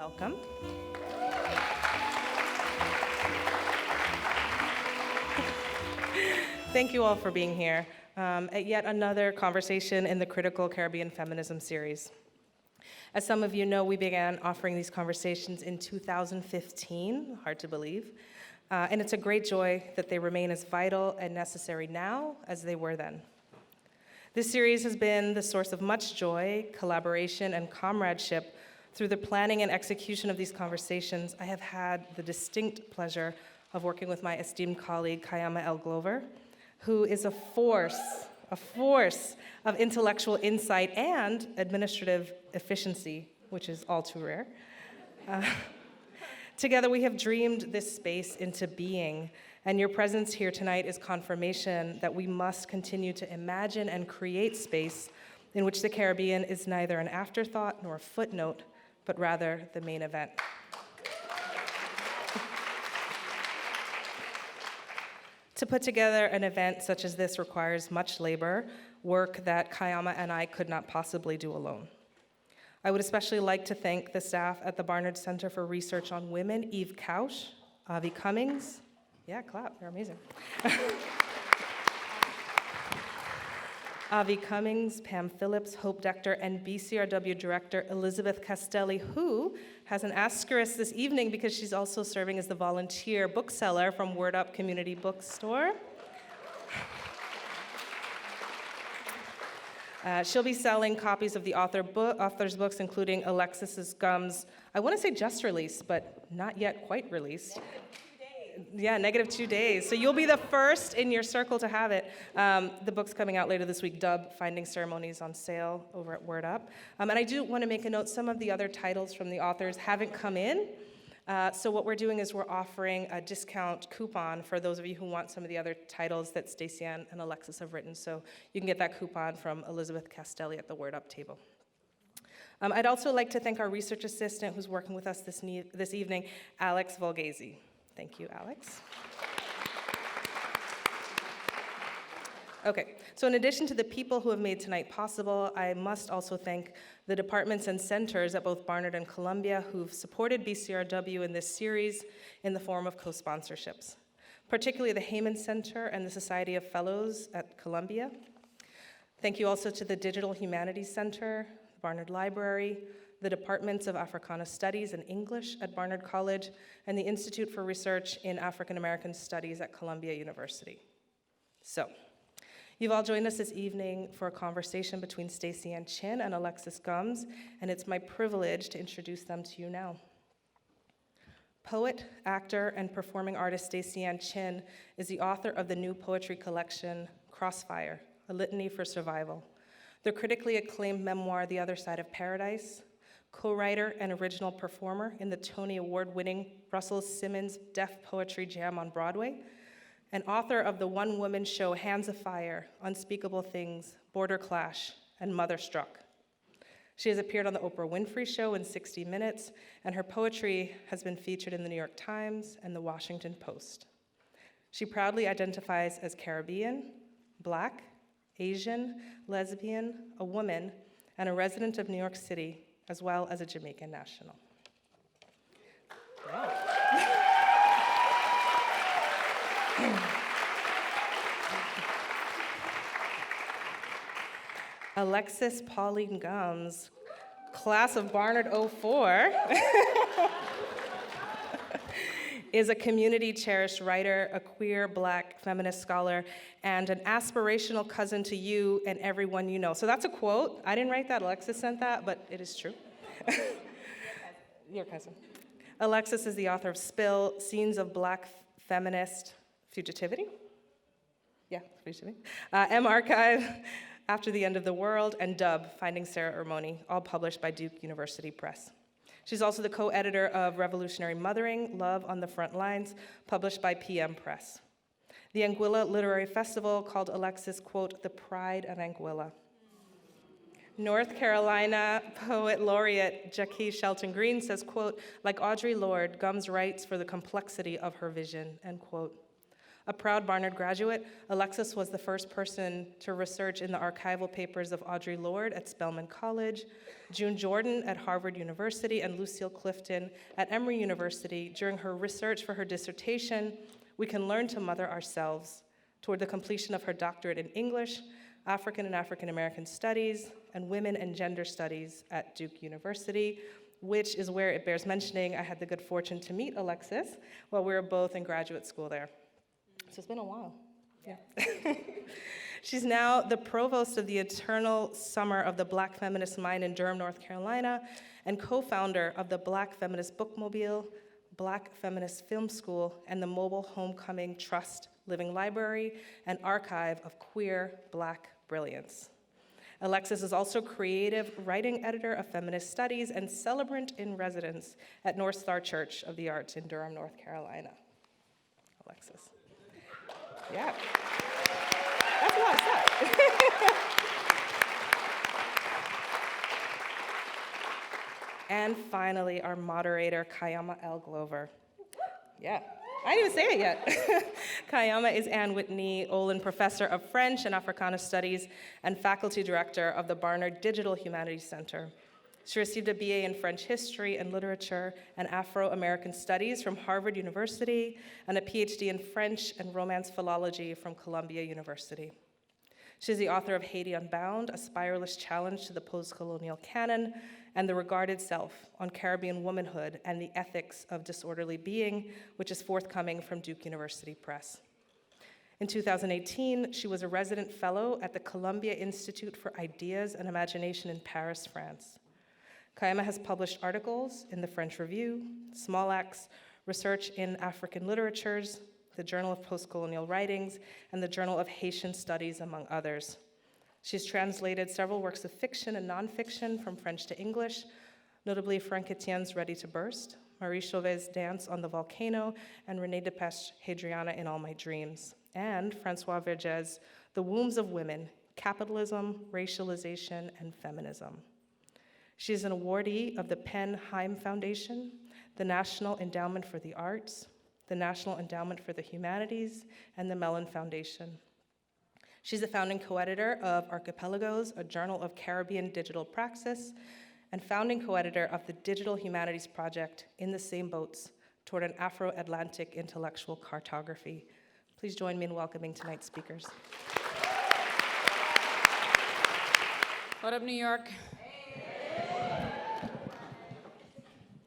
Welcome. Thank you all for being here at yet another conversation in the Critical Caribbean Feminism series. As some of you know, we began offering these conversations in 2015, hard to believe, and it's a great joy that they remain as vital and necessary now as they were then. This series has been the source of much joy, collaboration, and comradeship. Through the planning and execution of these conversations, I have had the distinct pleasure of working with my esteemed colleague, Kaiama L. Glover, who is a force of intellectual insight and administrative efficiency, which is all too rare. Together, we have dreamed this space into being, and your presence here tonight is confirmation that we must continue to imagine and create space in which the Caribbean is neither an afterthought nor a footnote, but rather the main event. To put together an event such as this requires much labor, work that Kaiama and I could not possibly do alone. I would especially like to thank the staff at the Barnard Center for Research on Women, Eve Couch, Avi Cummings. Yeah, clap, they're amazing. Avi Cummings, Pam Phillips, Hope Dector, and BCRW Director Elizabeth Castelli, who has an asterisk this evening because she's also serving as the volunteer bookseller from Word Up Community Bookstore. She'll be selling copies of the author's books, including Alexis Gumbs, I want to say just released, but not yet quite released. Yeah, -2 days. So you'll be the first in your circle to have it. The book's coming out later this week, Dub, Finding Ceremonies on sale over at Word Up. And I do want to make a note, some of the other titles from the authors haven't come in. So what we're doing is we're offering a discount coupon for those of you who want some of the other titles that Staceyann and Alexis have written. So you can get that coupon from Elizabeth Castelli at the Word Up table. I'd also like to thank our research assistant who's working with us this evening, Alex Volgese. Thank you, Alex. Okay, so in addition to the people who have made tonight possible, I must also thank the departments and centers at both Barnard and Columbia who've supported BCRW in this series in the form of co-sponsorships, particularly the Heyman Center and the Society of Fellows at Columbia. Thank you also to the Digital Humanities Center, the Barnard Library, the Departments of Africana Studies and English at Barnard College, and the Institute for Research in African American Studies at Columbia University. So, you've all joined us this evening for a conversation between Staceyann Chin and Alexis Gumbs, and it's my privilege to introduce them to you now. Poet, actor, and performing artist Staceyann Chin is the author of the new poetry collection, Crossfire, A Litany For Survival, the critically acclaimed memoir, The Other Side of Paradise, co-writer and original performer in the Tony Award-winning Russell Simmons Deaf Poetry Jam on Broadway, and author of the one-woman show Hands Afire, Unspeakable Things, Border Clash, and MotherStruck. She has appeared on the Oprah Winfrey Show in 60 Minutes, and her poetry has been featured in the New York Times and the Washington Post. She proudly identifies as Caribbean, Black, Asian, lesbian, a woman, and a resident of New York City, as well as a Jamaican national. Wow. Alexis Pauline Gumbs, class of Barnard 04, is a community-cherished writer, a queer, Black, feminist scholar, and an aspirational cousin to you and everyone you know. So that's a quote. I didn't write that. Alexis sent that, but it is true. Your cousin. Alexis is the author of Spill, Scenes of Black Feminist Fugitivity. Yeah, fugitivity. M-Archive, After the End of the World, and Dub, Finding Ceremony, all published by Duke University Press. She's also the co-editor of Revolutionary Mothering, Love on the Front Lines, published by PM Press. The Anguilla Literary Festival called Alexis, quote, the pride of Anguilla. North Carolina Poet Laureate Jackie Shelton Green says, quote, like Audre Lorde, Gumbs writes for the complexity of her vision, end quote. A proud Barnard graduate, Alexis was the first person to research in the archival papers of Audre Lorde at Spelman College, June Jordan at Harvard University, and Lucille Clifton at Emory University. During her research for her dissertation, We Can Learn to Mother Ourselves, toward the completion of her doctorate in English, African and African American Studies, and Women and Gender Studies at Duke University, which is where it bears mentioning I had the good fortune to meet Alexis while we were both in graduate school there. So it's been a while. Yeah. She's now the provost of the Eternal Summer of the Black Feminist Mind in Durham, North Carolina, and co-founder of the Black Feminist Bookmobile, Black Feminist Film School, and the Mobile Homecoming Trust Living Library and Archive of Queer Black Brilliance. Alexis is also creative writing editor of feminist studies and celebrant in residence at North Star Church of the Arts in Durham, North Carolina. Alexis. Yeah. That's a lot of stuff. And finally, our moderator, Kaiama L. Glover. Yeah. I didn't even say it yet. Kaiama is Ann Whitney Olin Professor of French and Africana Studies and Faculty Director of the Barnard Digital Humanities Center. She received a BA in French History and Literature and Afro-American Studies from Harvard University and a PhD in French and Romance Philology from Columbia University. She's the author of Haiti Unbound, a spiralist challenge to the post-colonial canon, and The Regarded Self on Caribbean Womanhood and the Ethics of Disorderly Being, which is forthcoming from Duke University Press. In 2018, she was a resident fellow at the Columbia Institute for Ideas and Imagination in Paris, France. Kaiama has published articles in the French Review, Small Acts, Research in African Literatures, the Journal of Postcolonial Writings, and the Journal of Haitian Studies, among others. She's translated several works of fiction and nonfiction from French to English, notably Frank Etienne's Ready to Burst, Marie Chauvet's Dance on the Volcano, and Renée Depesche Hadriana in All My Dreams, and Francois Vergès' The Wombs of Women, Capitalism, Racialization, and Feminism. She is an awardee of the Penn Heim Foundation, the National Endowment for the Arts, the National Endowment for the Humanities, and the Mellon Foundation. She's the founding co-editor of Archipelagos, a journal of Caribbean digital praxis, and founding co-editor of the Digital Humanities Project, In the Same Boats, toward an Afro-Atlantic intellectual cartography. Please join me in welcoming tonight's speakers. What up, New York?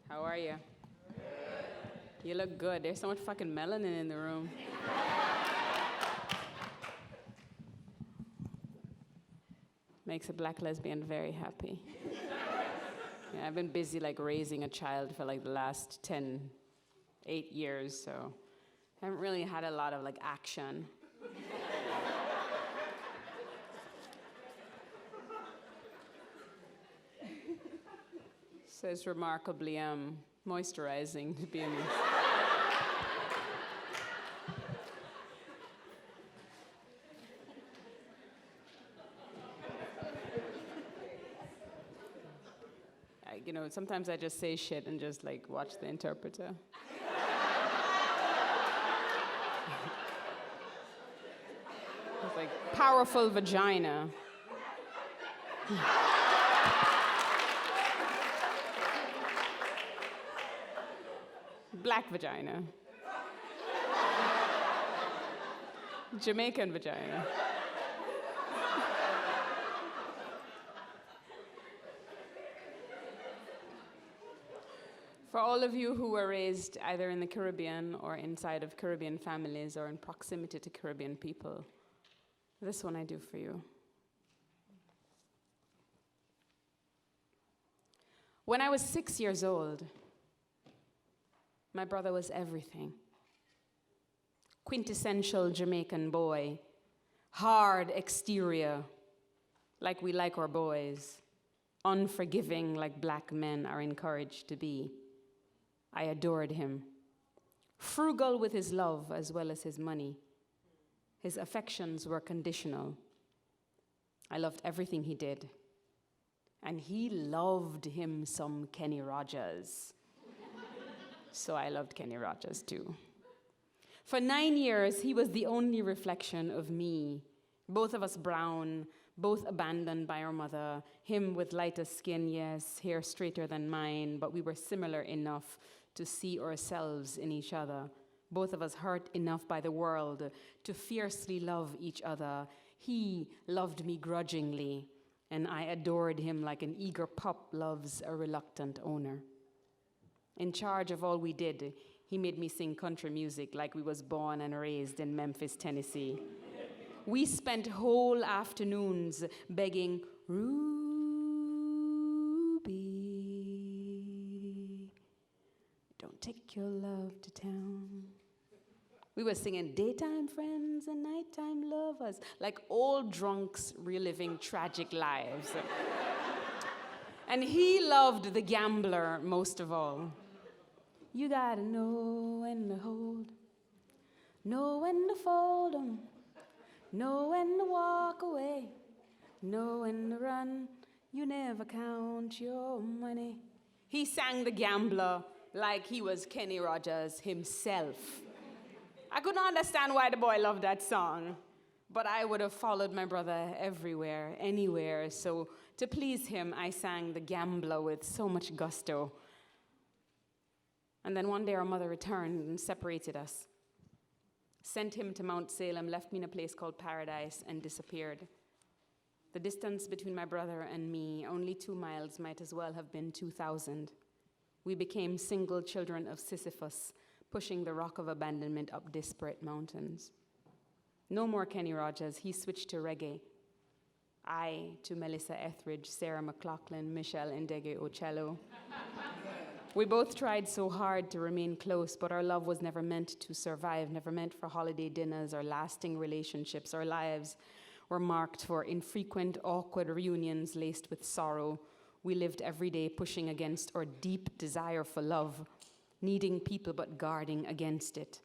How are you? You look good. There's so much fucking melanin in the room. Makes a black lesbian very happy. Yeah, I've been busy like raising a child for like the last 8 years, so I haven't really had a lot of like action. So it's remarkably moisturizing to be in this. You know, sometimes I just say shit and just like watch the interpreter. It's like powerful vagina. Black vagina. Jamaican vagina. For all of you who were raised either in the Caribbean or inside of Caribbean families or in proximity to Caribbean people, this one I do for you. When I was 6 years old, my brother was everything. Quintessential Jamaican boy, hard exterior, like we like our boys, unforgiving like black men are encouraged to be. I adored him. Frugal with his love as well as his money. His affections were conditional. I loved everything he did. And he loved him some Kenny Rogers. So I loved Kenny Rogers too. For 9 years, he was the only reflection of me. Both of us brown, both abandoned by our mother. Him with lighter skin, yes, hair straighter than mine, but we were similar enough to see ourselves in each other. Both of us hurt enough by the world to fiercely love each other. He loved me grudgingly, and I adored him like an eager pup loves a reluctant owner. In charge of all we did, he made me sing country music like we was born and raised in Memphis, Tennessee. We spent whole afternoons begging, Ruby, don't take your love to town. We were singing daytime friends and nighttime lovers, like old drunks reliving tragic lives. And he loved the gambler most of all. You gotta know when to hold, know when to fold 'em, know when to walk away, know when to run. You never count your money. He sang the gambler like he was Kenny Rogers himself. I couldn't understand why the boy loved that song, but I would have followed my brother everywhere, anywhere. So to please him, I sang the gambler with so much gusto. And then one day our mother returned and separated us, sent him to Mount Salem, left me in a place called Paradise, and disappeared. The distance between my brother and me, only 2 miles, might as well have been 2,000. We became single children of Sisyphus, pushing the rock of abandonment up disparate mountains. No more Kenny Rogers, he switched to reggae. I to Melissa Etheridge, Sarah McLachlan, Michelle Ndege Ocello. We both tried so hard to remain close, but our love was never meant to survive, never meant for holiday dinners or lasting relationships. Our lives were marked for infrequent, awkward reunions laced with sorrow. We lived every day pushing against our deep desire for love, needing people but guarding against it.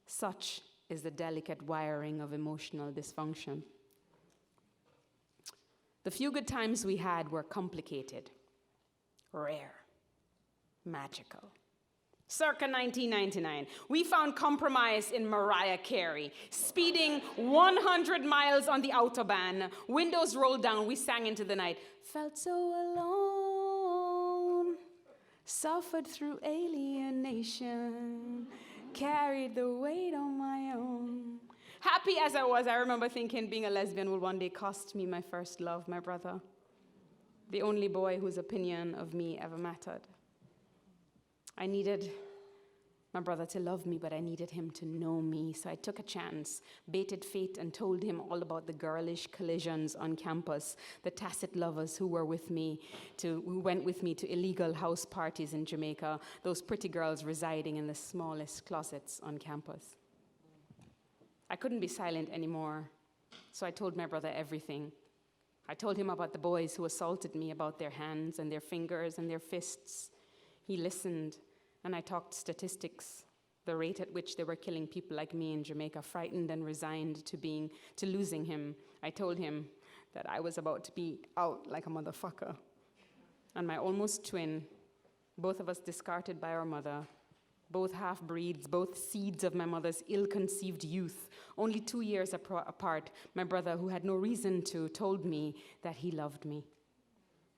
Such is the delicate wiring of emotional dysfunction. The few good times we had were complicated, rare, magical. Circa 1999, we found compromise in Mariah Carey. Speeding 100 miles on the Autobahn, windows rolled down, we sang into the night. Felt so alone, suffered through alienation, carried the weight on my own. Happy as I was, I remember thinking being a lesbian will one day cost me my first love, my brother, the only boy whose opinion of me ever mattered. I needed my brother to love me, but I needed him to know me. So I took a chance, baited fate, and told him all about the girlish collisions on campus, the tacit lovers who went with me to illegal house parties in Jamaica, those pretty girls residing in the smallest closets on campus. I couldn't be silent anymore, so I told my brother everything. I told him about the boys who assaulted me, about their hands and their fingers and their fists. He listened, and I talked statistics, the rate at which they were killing people like me in Jamaica, frightened and resigned to losing him. I told him that I was about to be out like a motherfucker. And my almost twin, both of us discarded by our mother, both half-breeds, both seeds of my mother's ill-conceived youth, only 2 years apart, my brother, who had no reason to, told me that he loved me.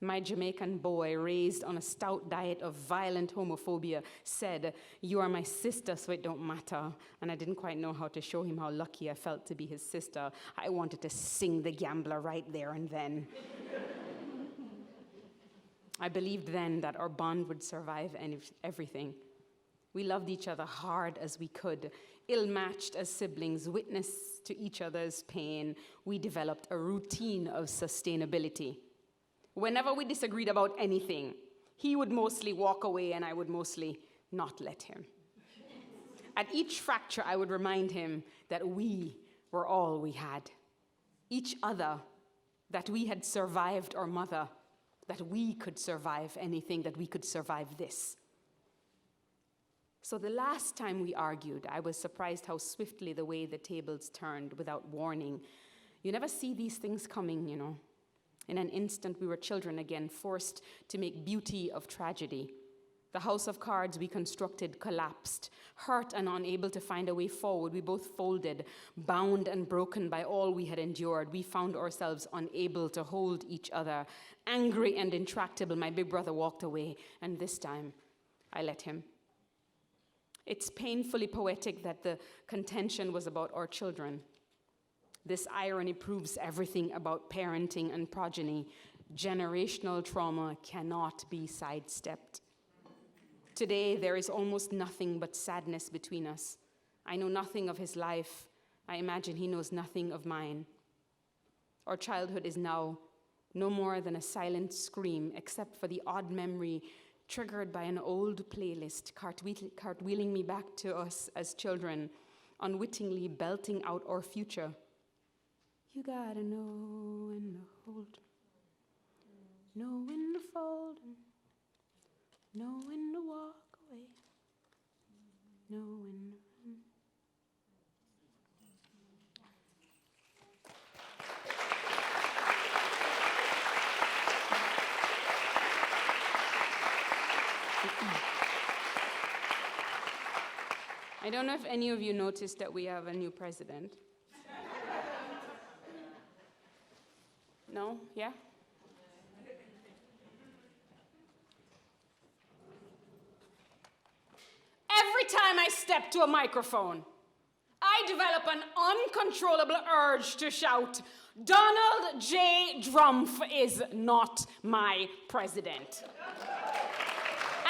My Jamaican boy, raised on a stout diet of violent homophobia, said, "You are my sister, so it don't matter." And I didn't quite know how to show him how lucky I felt to be his sister. I wanted to sing the gambler right there and then. I believed then that our bond would survive everything. We loved each other hard as we could, ill-matched as siblings, witness to each other's pain. We developed a routine of sustainability. Whenever we disagreed about anything, he would mostly walk away and I would mostly not let him. At each fracture, I would remind him that we were all we had. Each other, that we had survived our mother, that we could survive anything, that we could survive this. So the last time we argued, I was surprised how swiftly the way the tables turned without warning. You never see these things coming, you know. In an instant, we were children again, forced to make beauty of tragedy. The house of cards we constructed collapsed. Hurt and unable to find a way forward, we both folded, bound and broken by all we had endured. We found ourselves unable to hold each other. Angry and intractable, my big brother walked away, and this time, I let him. It's painfully poetic that the contention was about our children. This irony proves everything about parenting and progeny. Generational trauma cannot be sidestepped. Today, there is almost nothing but sadness between us. I know nothing of his life. I imagine he knows nothing of mine. Our childhood is now no more than a silent scream, except for the odd memory triggered by an old playlist, cartwheeling me back to us as children, unwittingly belting out our future. You gotta know when to hold, know when to fold, know when to walk away, know when to run. I don't know if any of you noticed that we have a new president. No? Yeah? Every time I step to a microphone, I develop an uncontrollable urge to shout, Donald J. Trump is not my president.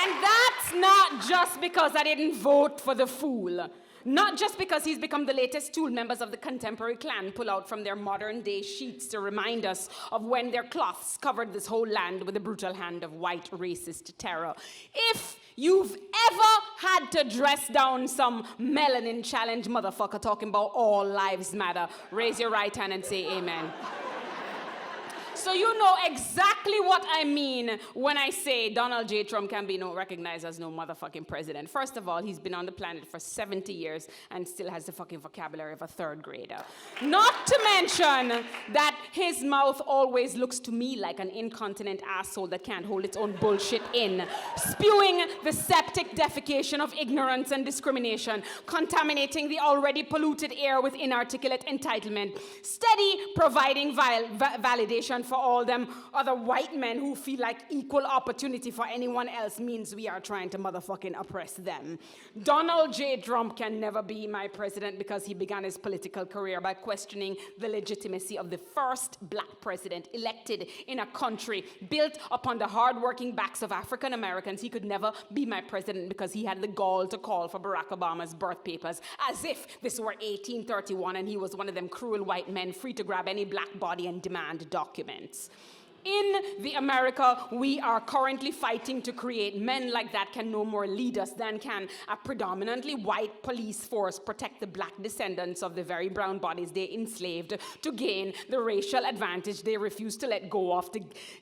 And that's not just because I didn't vote for the fool. Not just because he's become the latest tool members of the contemporary clan pull out from their modern-day sheets to remind us of when their cloths covered this whole land with the brutal hand of white racist terror. If you've ever had to dress down some melanin challenge motherfucker talking about all lives matter, raise your right hand and say amen. So you know exactly what I mean when I say Donald J. Trump can be recognized as no motherfucking president. First of all, he's been on the planet for 70 years and still has the fucking vocabulary of a third grader. Not to mention that his mouth always looks to me like an incontinent asshole that can't hold its own bullshit in, spewing the septic defecation of ignorance and discrimination, contaminating the already polluted air with inarticulate entitlement, steady providing validation for all them other white men who feel like equal opportunity for anyone else means we are trying to motherfucking oppress them. Donald J. Trump can never be my president because he began his political career by questioning the legitimacy of the first black president elected in a country built upon the hard-working backs of African Americans. He could never be my president because he had the gall to call for Barack Obama's birth papers, as if this were 1831 and he was one of them cruel white men free to grab any black body and demand documents. In the America we are currently fighting to create, men like that can no more lead us than can a predominantly white police force protect the black descendants of the very brown bodies they enslaved to gain the racial advantage they refuse to let go of,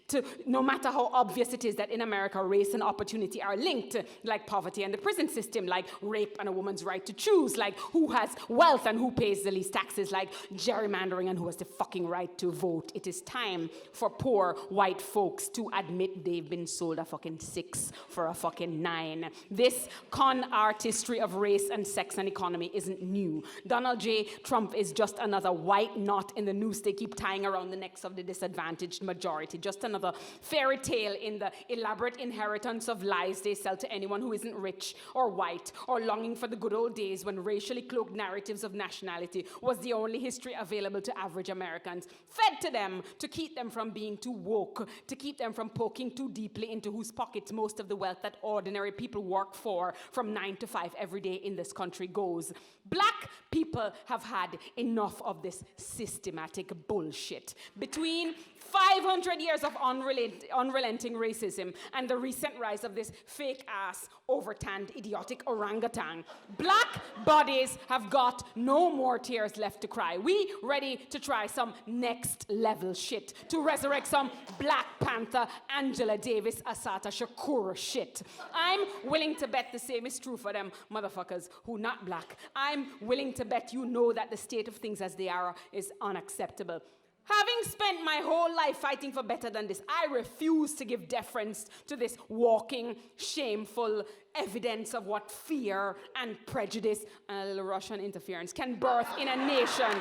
to no matter how obvious it is that in America race and opportunity are linked, like poverty and the prison system, like rape and a woman's right to choose, like who has wealth and who pays the least taxes, like gerrymandering and who has the fucking right to vote. It is time for poor white folks to admit they've been sold a fucking 6 for a fucking 9. This con artistry of race and sex and economy isn't new. Donald J. Trump is just another white knot in the noose they keep tying around the necks of the disadvantaged majority. Just another fairy tale in the elaborate inheritance of lies they sell to anyone who isn't rich or white or longing for the good old days when racially cloaked narratives of nationality was the only history available to average Americans, fed to them to keep them from being too woke, to keep them from poking too deeply into whose pockets most of the wealth that ordinary people work for from 9 to 5 every day in this country goes. Black people have had enough of this systematic bullshit. Between 500 years of unrelenting racism and the recent rise of this fake-ass, overtanned, idiotic orangutan, black bodies have got no more tears left to cry. We ready to try some next-level shit, to resurrect some Black Panther, Angela Davis, Assata Shakur shit. I'm willing to bet the same is true for them motherfuckers who not black. I'm willing to bet you know that the state of things as they are is unacceptable. Having spent my whole life fighting for better than this, I refuse to give deference to this walking, shameful evidence of what fear and prejudice and a little Russian interference can birth in a nation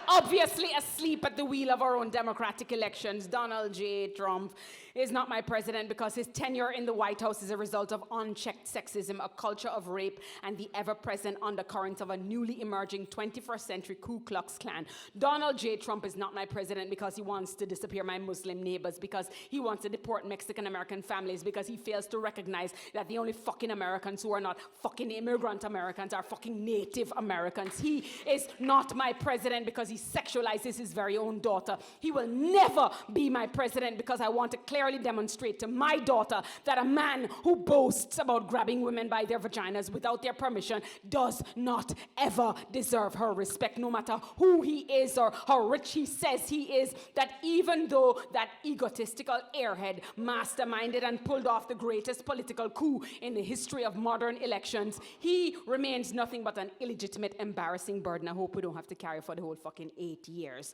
obviously asleep at the wheel of our own democratic elections. Donald J. Trump is not my president because his tenure in the White House is a result of unchecked sexism, a culture of rape, and the ever-present undercurrent of a newly emerging 21st century Ku Klux Klan. Donald J. Trump is not my president because he wants to disappear my Muslim neighbors, because he wants to deport Mexican-American families, because he fails to recognize that the only fucking Americans who are not fucking immigrant Americans are fucking Native Americans. He is not my president because he sexualizes his very own daughter. He will never be my president because I want to clearly demonstrate to my daughter that a man who boasts about grabbing women by their vaginas without their permission does not ever deserve her respect, no matter who he is or how rich he says he is. That even though that egotistical airhead masterminded and pulled off the greatest political coup in the history of modern elections, he remains nothing but an illegitimate, embarrassing burden I hope we don't have to carry for the whole fucking 8 years.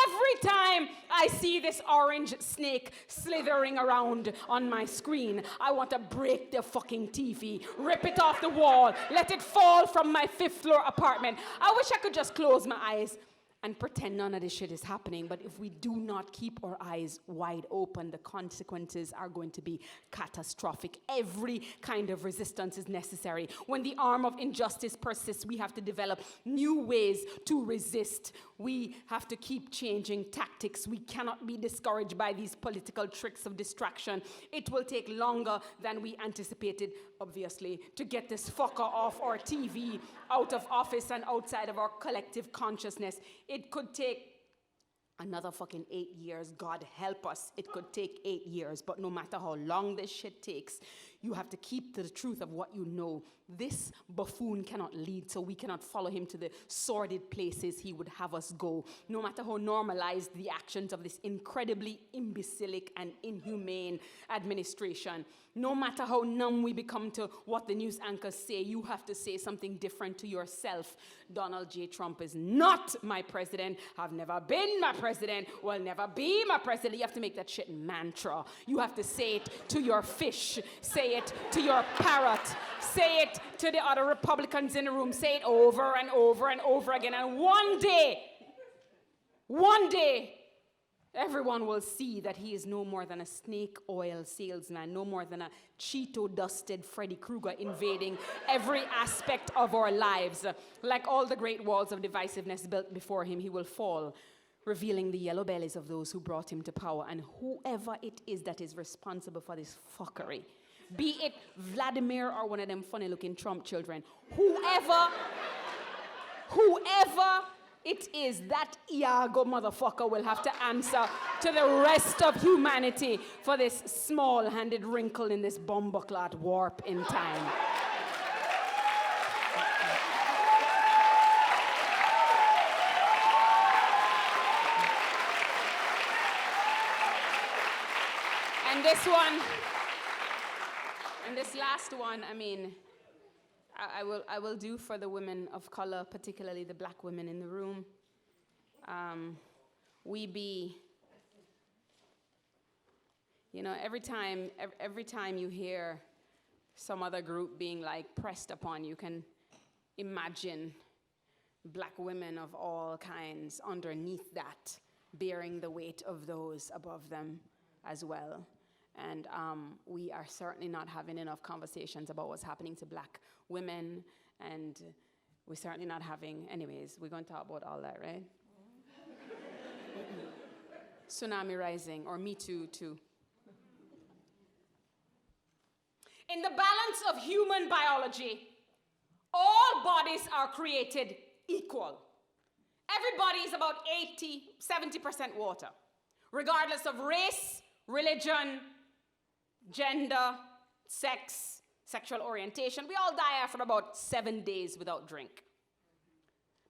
Every time I see this orange snake slithering around on my screen, I want to break the fucking TV, rip it off the wall, let it fall from my 5th floor apartment. I wish I could just close my eyes and pretend none of this shit is happening. But if we do not keep our eyes wide open, the consequences are going to be catastrophic. Every kind of resistance is necessary. When the arm of injustice persists, we have to develop new ways to resist. We have to keep changing tactics. We cannot be discouraged by these political tricks of distraction. It will take longer than we anticipated, obviously, to get this fucker off our TV, out of office and outside of our collective consciousness. It could take another fucking 8 years. God help us. It could take 8 years. But no matter how long this shit takes, you have to keep to the truth of what you know. This buffoon cannot lead, so we cannot follow him to the sordid places he would have us go. No matter how normalized the actions of this incredibly imbecilic and inhumane administration, no matter how numb we become to what the news anchors say, you have to say something different to yourself. Donald J. Trump is not my president, have never been my president, will never be my president. You have to make that shit mantra. You have to say it to your fish, say it to your parrot, say it to the other Republicans in the room, say it over and over and over again. And one day, everyone will see that he is no more than a snake oil salesman, no more than a Cheeto-dusted Freddy Krueger invading every aspect of our lives. Like all the great walls of divisiveness built before him, he will fall, revealing the yellow bellies of those who brought him to power. And whoever it is that is responsible for this fuckery, be it Vladimir or one of them funny-looking Trump children, whoever it is, that Iago motherfucker will have to answer to the rest of humanity for this small-handed wrinkle in this bumbleclot warp in time. And this one, and this last one, I mean, I will do for the women of color, particularly the black women in the room. Every time you hear some other group being like pressed upon, you can imagine black women of all kinds underneath that, bearing the weight of those above them as well. And we are certainly not having enough conversations about what's happening to black women, and we're certainly not having, anyways, we're going to talk about all that, right? Tsunami rising, or Me Too, too. In the balance of human biology, all bodies are created equal. Everybody is about 70% water, regardless of race, religion, gender, sex, sexual orientation. We all die after about 7 days without drink.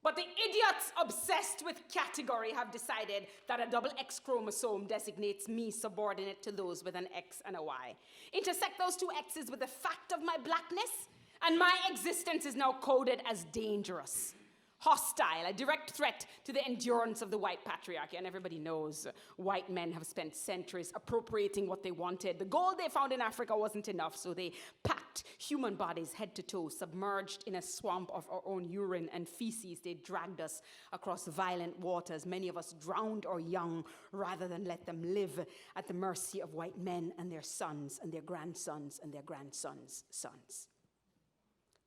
But the idiots obsessed with category have decided that a double X chromosome designates me subordinate to those with an X and a Y. Intersect those two X's with the fact of my blackness, and my existence is now coded as dangerous. hostile, a direct threat to the endurance of the white patriarchy. And everybody knows white men have spent centuries appropriating what they wanted. The gold they found in Africa wasn't enough, so they packed human bodies head to toe, submerged in a swamp of our own urine and feces. They dragged us across violent waters, many of us drowned or young, rather than let them live at the mercy of white men and their sons and their grandsons and their grandsons' sons.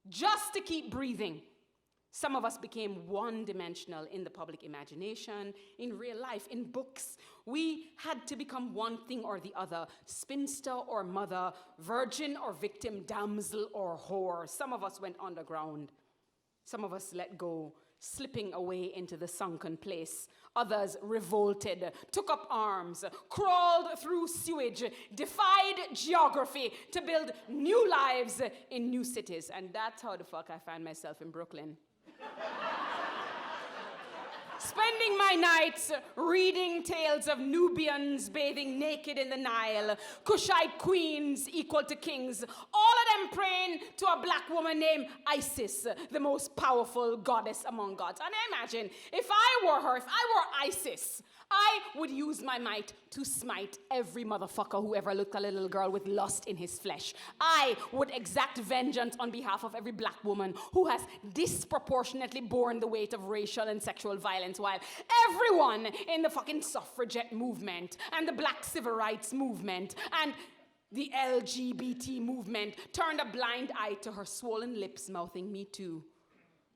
Just to keep breathing, some of us became one-dimensional in the public imagination, in real life, in books. We had to become one thing or the other, spinster or mother, virgin or victim, damsel or whore. Some of us went underground. Some of us let go, slipping away into the sunken place. Others revolted, took up arms, crawled through sewage, defied geography to build new lives in new cities. And that's how the fuck I find myself in Brooklyn. Spending my nights reading tales of Nubians bathing naked in the Nile, Kushite queens equal to kings, all of them praying to a black woman named Isis, the most powerful goddess among gods. And I imagine, if I were her, if I were Isis, I would use my might to smite every motherfucker who ever looked at a little girl with lust in his flesh. I would exact vengeance on behalf of every black woman who has disproportionately borne the weight of racial and sexual violence, while everyone in the fucking suffragette movement and the black civil rights movement and the LGBT movement turned a blind eye to her swollen lips mouthing "Me too.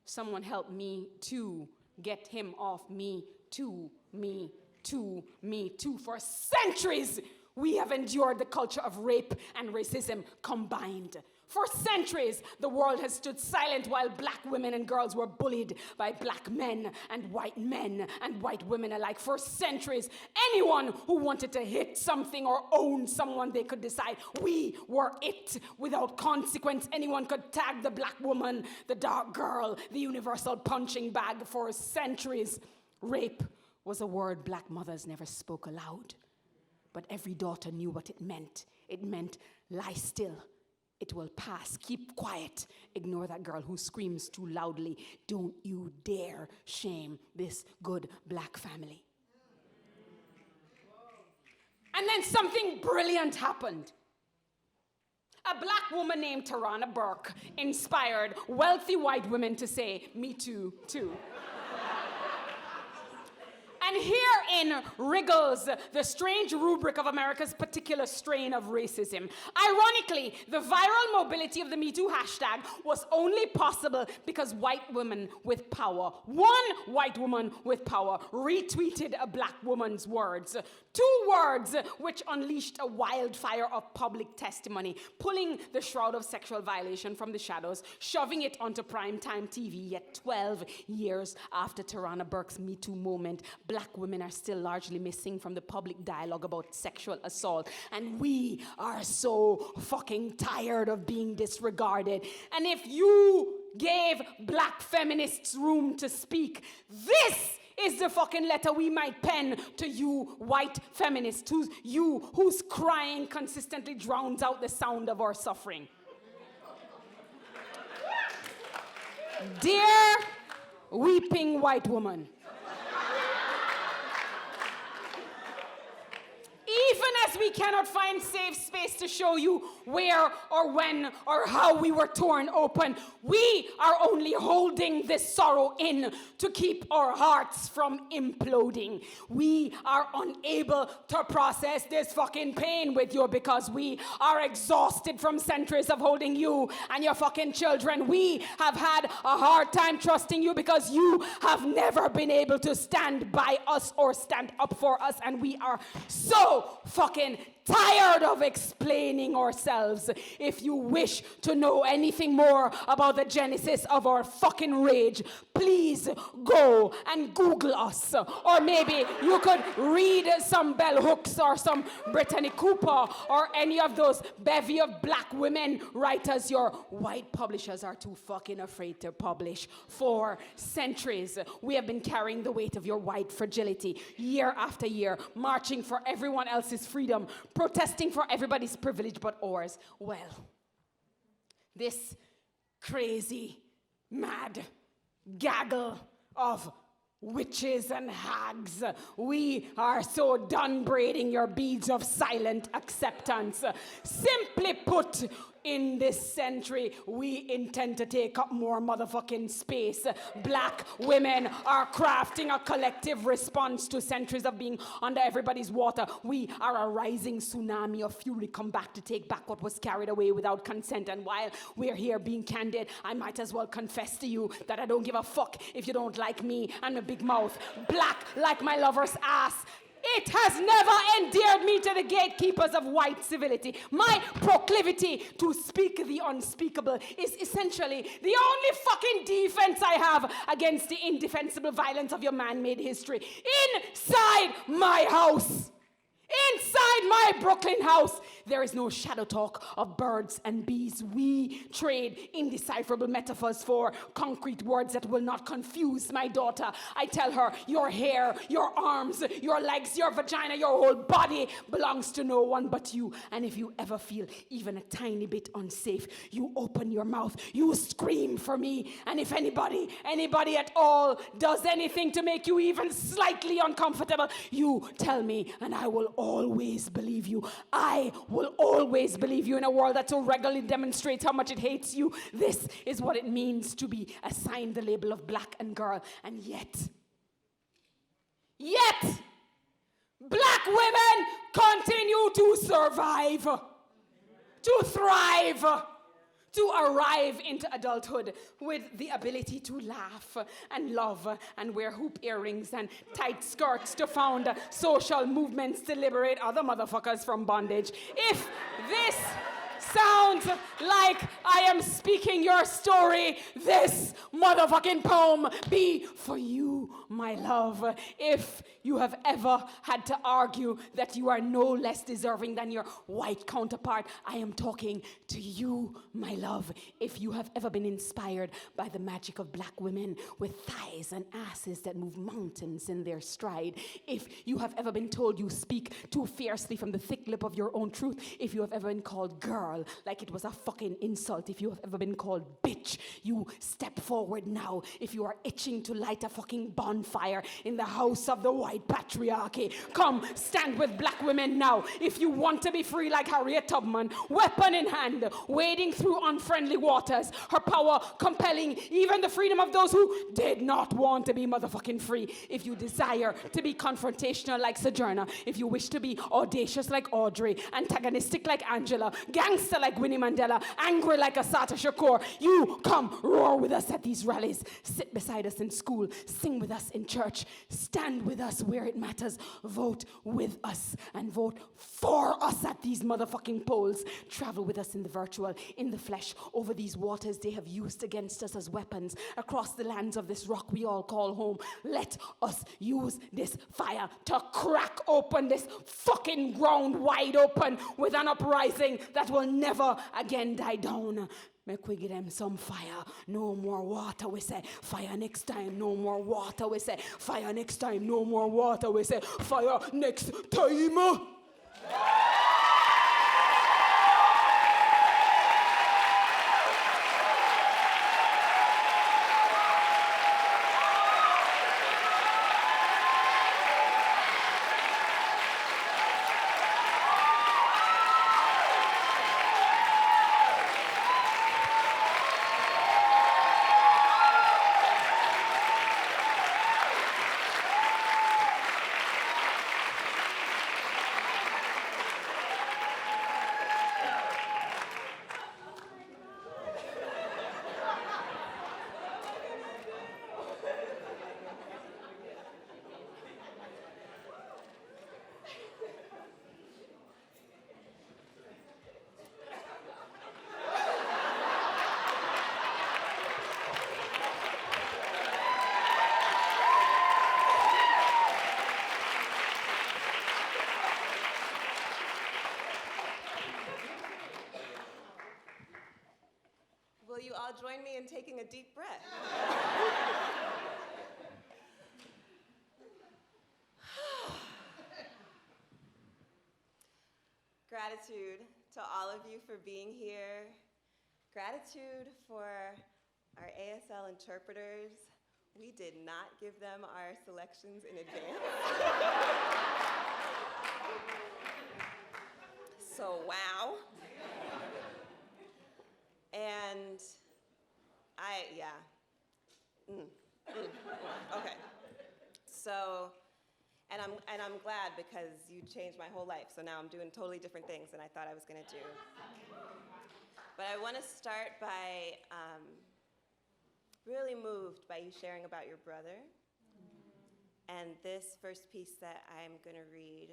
Someone help me too. Get him off me too. Me too. Me too." For centuries, we have endured the culture of rape and racism combined. For centuries, the world has stood silent while black women and girls were bullied by black men and white women alike. For centuries, anyone who wanted to hit something or own someone, they could decide we were it. Without consequence, anyone could tag the black woman, the dark girl, the universal punching bag. For centuries, rape was a word black mothers never spoke aloud. But every daughter knew what it meant. It meant, lie still. It will pass. Keep quiet. Ignore that girl who screams too loudly. Don't you dare shame this good black family. And then something brilliant happened. A black woman named Tarana Burke inspired wealthy white women to say, "Me too, too." And herein wriggles the strange rubric of America's particular strain of racism. Ironically, the viral mobility of the Me Too hashtag was only possible because white women with power, one white woman with power, retweeted a black woman's words. Two words which unleashed a wildfire of public testimony, pulling the shroud of sexual violation from the shadows, shoving it onto primetime TV. Yet 12 years after Tarana Burke's Me Too moment, black women are still largely missing from the public dialogue about sexual assault. And we are so fucking tired of being disregarded. And if you gave black feminists room to speak, this is the fucking letter we might pen to you white feminists, whose crying consistently drowns out the sound of our suffering. Dear weeping white woman, even as we cannot find safe space to show you where or when or how we were torn open, we are only holding this sorrow in to keep our hearts from imploding. We are unable to process this fucking pain with you because we are exhausted from centuries of holding you and your fucking children. We have had a hard time trusting you because you have never been able to stand by us or stand up for us, and we are so fucking tired of explaining ourselves. If you wish to know anything more about the genesis of our fucking rage, please go and Google us. Or maybe you could read some bell hooks or some Brittany Cooper or any of those bevy of black women writers your white publishers are too fucking afraid to publish. For centuries, we have been carrying the weight of your white fragility year after year, marching for everyone else's freedom, protesting for everybody's privilege but ours. Well, this crazy, mad gaggle of witches and hags. We are so done braiding your beads of silent acceptance. Simply put, in this century, we intend to take up more motherfucking space. Black women are crafting a collective response to centuries of being under everybody's water. We are a rising tsunami of fury come back to take back what was carried away without consent. And while we're here being candid, I might as well confess to you that I don't give a fuck if you don't like me and my big mouth. Black like my lover's ass. It has never endeared me to the gatekeepers of white civility. My proclivity to speak the unspeakable is essentially the only fucking defense I have against the indefensible violence of your man-made history. Inside my house, inside my Brooklyn house, there is no shadow talk of birds and bees. We trade indecipherable metaphors for concrete words that will not confuse my daughter. I tell her, your hair, your arms, your legs, your vagina, your whole body belongs to no one but you. And if you ever feel even a tiny bit unsafe, you open your mouth, you scream for me. And if anybody at all does anything to make you even slightly uncomfortable, you tell me and I will always believe you. I will always believe you in a world that so regularly demonstrates how much it hates you. This is what it means to be assigned the label of black and girl. And yet, black women continue to survive, to thrive, to arrive into adulthood with the ability to laugh and love and wear hoop earrings and tight skirts to found social movements to liberate other motherfuckers from bondage. If this sounds like I am speaking your story, this motherfucking poem be for you, my love. If you have ever had to argue that you are no less deserving than your white counterpart, I am talking to you, my love. If you have ever been inspired by the magic of black women with thighs and asses that move mountains in their stride, if you have ever been told you speak too fiercely from the thick lip of your own truth, if you have ever been called girl like it was a fucking insult, if you have ever been called bitch, you step forward now. If you are itching to light a fucking bonfire in the house of the white patriarchy, come stand with black women now. If you want to be free like Harriet Tubman, weapon in hand, wading through unfriendly waters, her power compelling even the freedom of those who did not want to be motherfucking free. If you desire to be confrontational like Sojourner, if you wish to be audacious like Audrey, antagonistic like Angela, gangster like Winnie Mandela, angry like Assata Shakur, you come roar with us at these rallies, sit beside us in school, sing with us in church, stand with us where it matters, vote with us and vote for us at these motherfucking polls, travel with us in the virtual, in the flesh, over these waters they have used against us as weapons, across the lands of this rock we all call home. Let us use this fire to crack open this fucking ground wide open with an uprising that will never again die down. Make we give them some fire. No more water, we say. Fire next time, no more water, we say. Fire next time, no more water, we say. Fire next time. Will you all join me in taking a deep breath? Gratitude to all of you for being here. Gratitude for our ASL interpreters. We did not give them our selections in advance. So, wow. And okay. So, and I'm glad because you changed my whole life. So now I'm doing totally different things than I thought I was gonna do. But I wanna start by really moved by you sharing about your brother. And this first piece that I'm gonna read,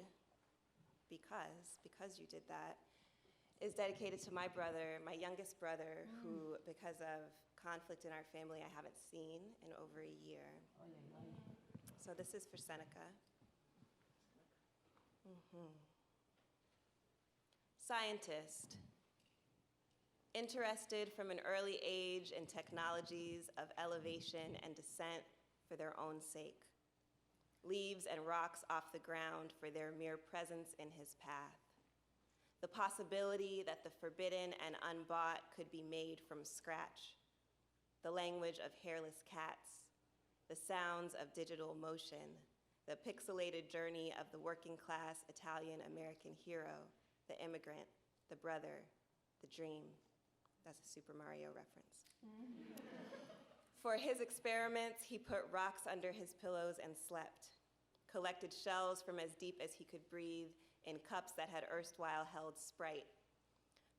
because you did that, is dedicated to my brother, my youngest brother, who, because of conflict in our family, I haven't seen in over a year. So this is for Seneca. Scientist, interested from an early age in technologies of elevation and descent for their own sake, leaves and rocks off the ground for their mere presence in his path. The possibility that the forbidden and unbought could be made from scratch, the language of hairless cats, the sounds of digital motion, the pixelated journey of the working class Italian-American hero, the immigrant, the brother, the dream. That's a Super Mario reference. For his experiments, he put rocks under his pillows and slept, collected shells from as deep as he could breathe in cups that had erstwhile held Sprite,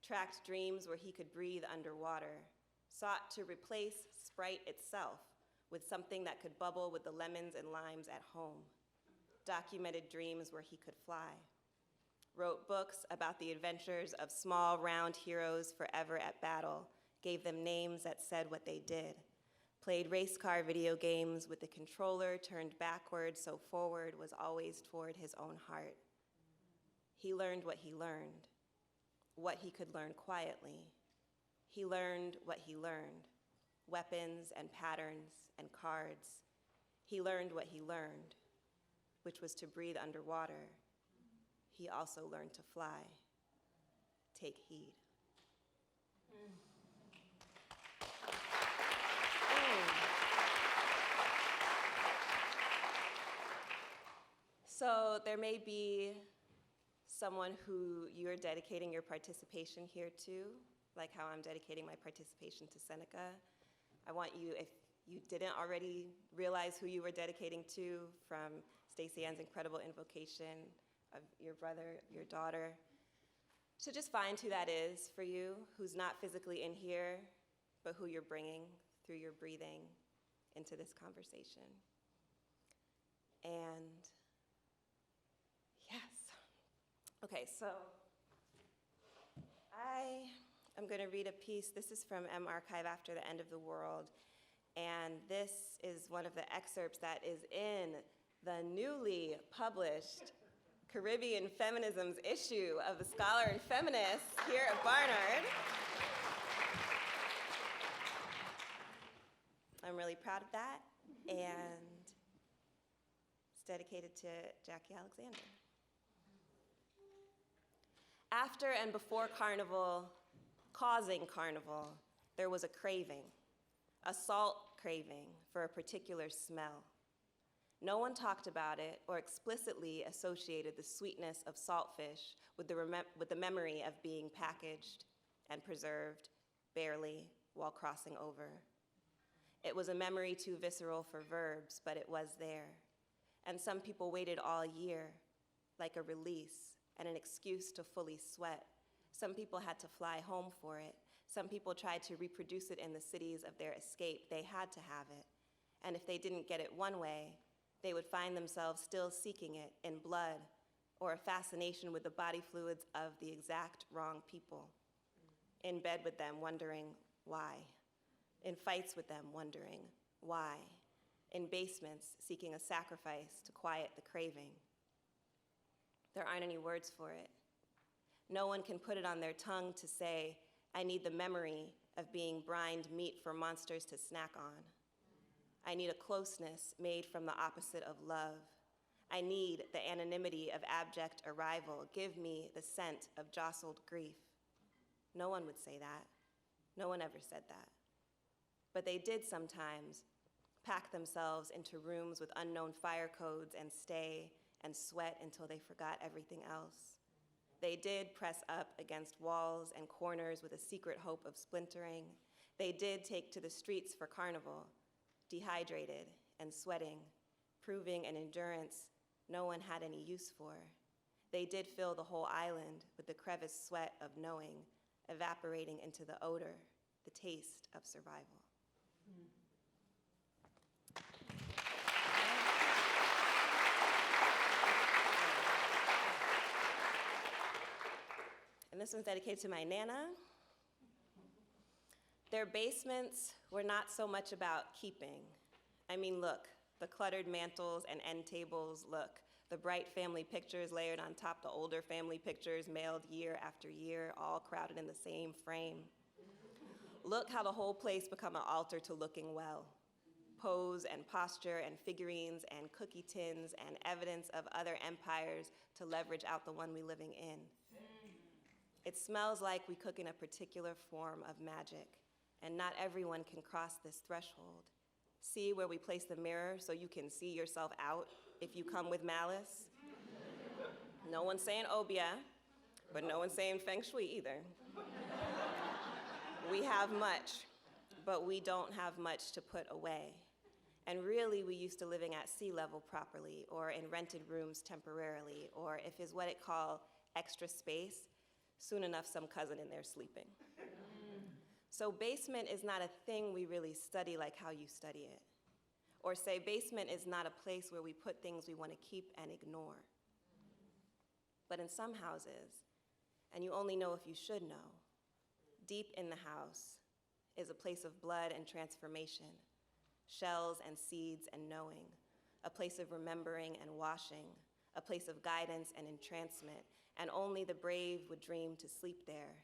tracked dreams where he could breathe underwater, sought to replace Sprite itself with something that could bubble with the lemons and limes at home, documented dreams where he could fly, wrote books about the adventures of small, round heroes forever at battle, gave them names that said what they did, played race car video games with the controller turned backward so forward was always toward his own heart. He learned what he learned, what he could learn quietly. He learned what he learned, weapons and patterns and cards. He learned what he learned, which was to breathe underwater. He also learned to fly. Take heed. So there may be someone who you're dedicating your participation here to, like how I'm dedicating my participation to Seneca. I want you, if you didn't already realize who you were dedicating to from Staceyann's incredible invocation of your brother, your daughter, to just find who that is for you, who's not physically in here, but who you're bringing through your breathing into this conversation. And yes. Okay, so I am going to read a piece. This is from Archive After the End of the World, and this is one of the excerpts that is in the newly published Caribbean Feminisms issue of the Scholar and Feminist here at Barnard. I'm really proud of that, and it's dedicated to Jackie Alexander. After and before Carnival, causing Carnival, there was a craving, a salt craving for a particular smell. No one talked about it or explicitly associated the sweetness of saltfish with the memory of being packaged and preserved, barely, while crossing over. It was a memory too visceral for verbs, but it was there. And some people waited all year, like a release and an excuse to fully sweat. Some people had to fly home for it. Some people tried to reproduce it in the cities of their escape. They had to have it. And if they didn't get it one way, they would find themselves still seeking it in blood or a fascination with the body fluids of the exact wrong people. In bed with them, wondering why. In fights with them, wondering why. In basements, seeking a sacrifice to quiet the craving. There aren't any words for it. No one can put it on their tongue to say, I need the memory of being brined meat for monsters to snack on. I need a closeness made from the opposite of love. I need the anonymity of abject arrival. Give me the scent of jostled grief. No one would say that. No one ever said that. But they did sometimes, pack themselves into rooms with unknown fire codes and stay and sweat until they forgot everything else. They did press up against walls and corners with a secret hope of splintering. They did take to the streets for carnival, dehydrated and sweating, proving an endurance no one had any use for. They did fill the whole island with the crevice sweat of knowing, evaporating into the odor, the taste of survival. And this one's dedicated to my Nana. Their basements were not so much about keeping. I mean, look, the cluttered mantles and end tables, look, the bright family pictures layered on top the older family pictures mailed year after year, all crowded in the same frame. Look how the whole place become an altar to looking well. Pose and posture and figurines and cookie tins and evidence of other empires to leverage out the one we living in. It smells like we cook in a particular form of magic, and not everyone can cross this threshold. See where we place the mirror so you can see yourself out if you come with malice? No one's saying obia, but no one's saying feng shui either. We have much, but we don't have much to put away. And really, we used to living at sea level properly, or in rented rooms temporarily, or if is what it call extra space, soon enough some cousin in there sleeping. So basement is not a thing we really study like how you study it. Or say basement is not a place where we put things we want to keep and ignore. But in some houses, and you only know if you should know, deep in the house is a place of blood and transformation, shells and seeds and knowing, a place of remembering and washing, a place of guidance and entrancement, and only the brave would dream to sleep there.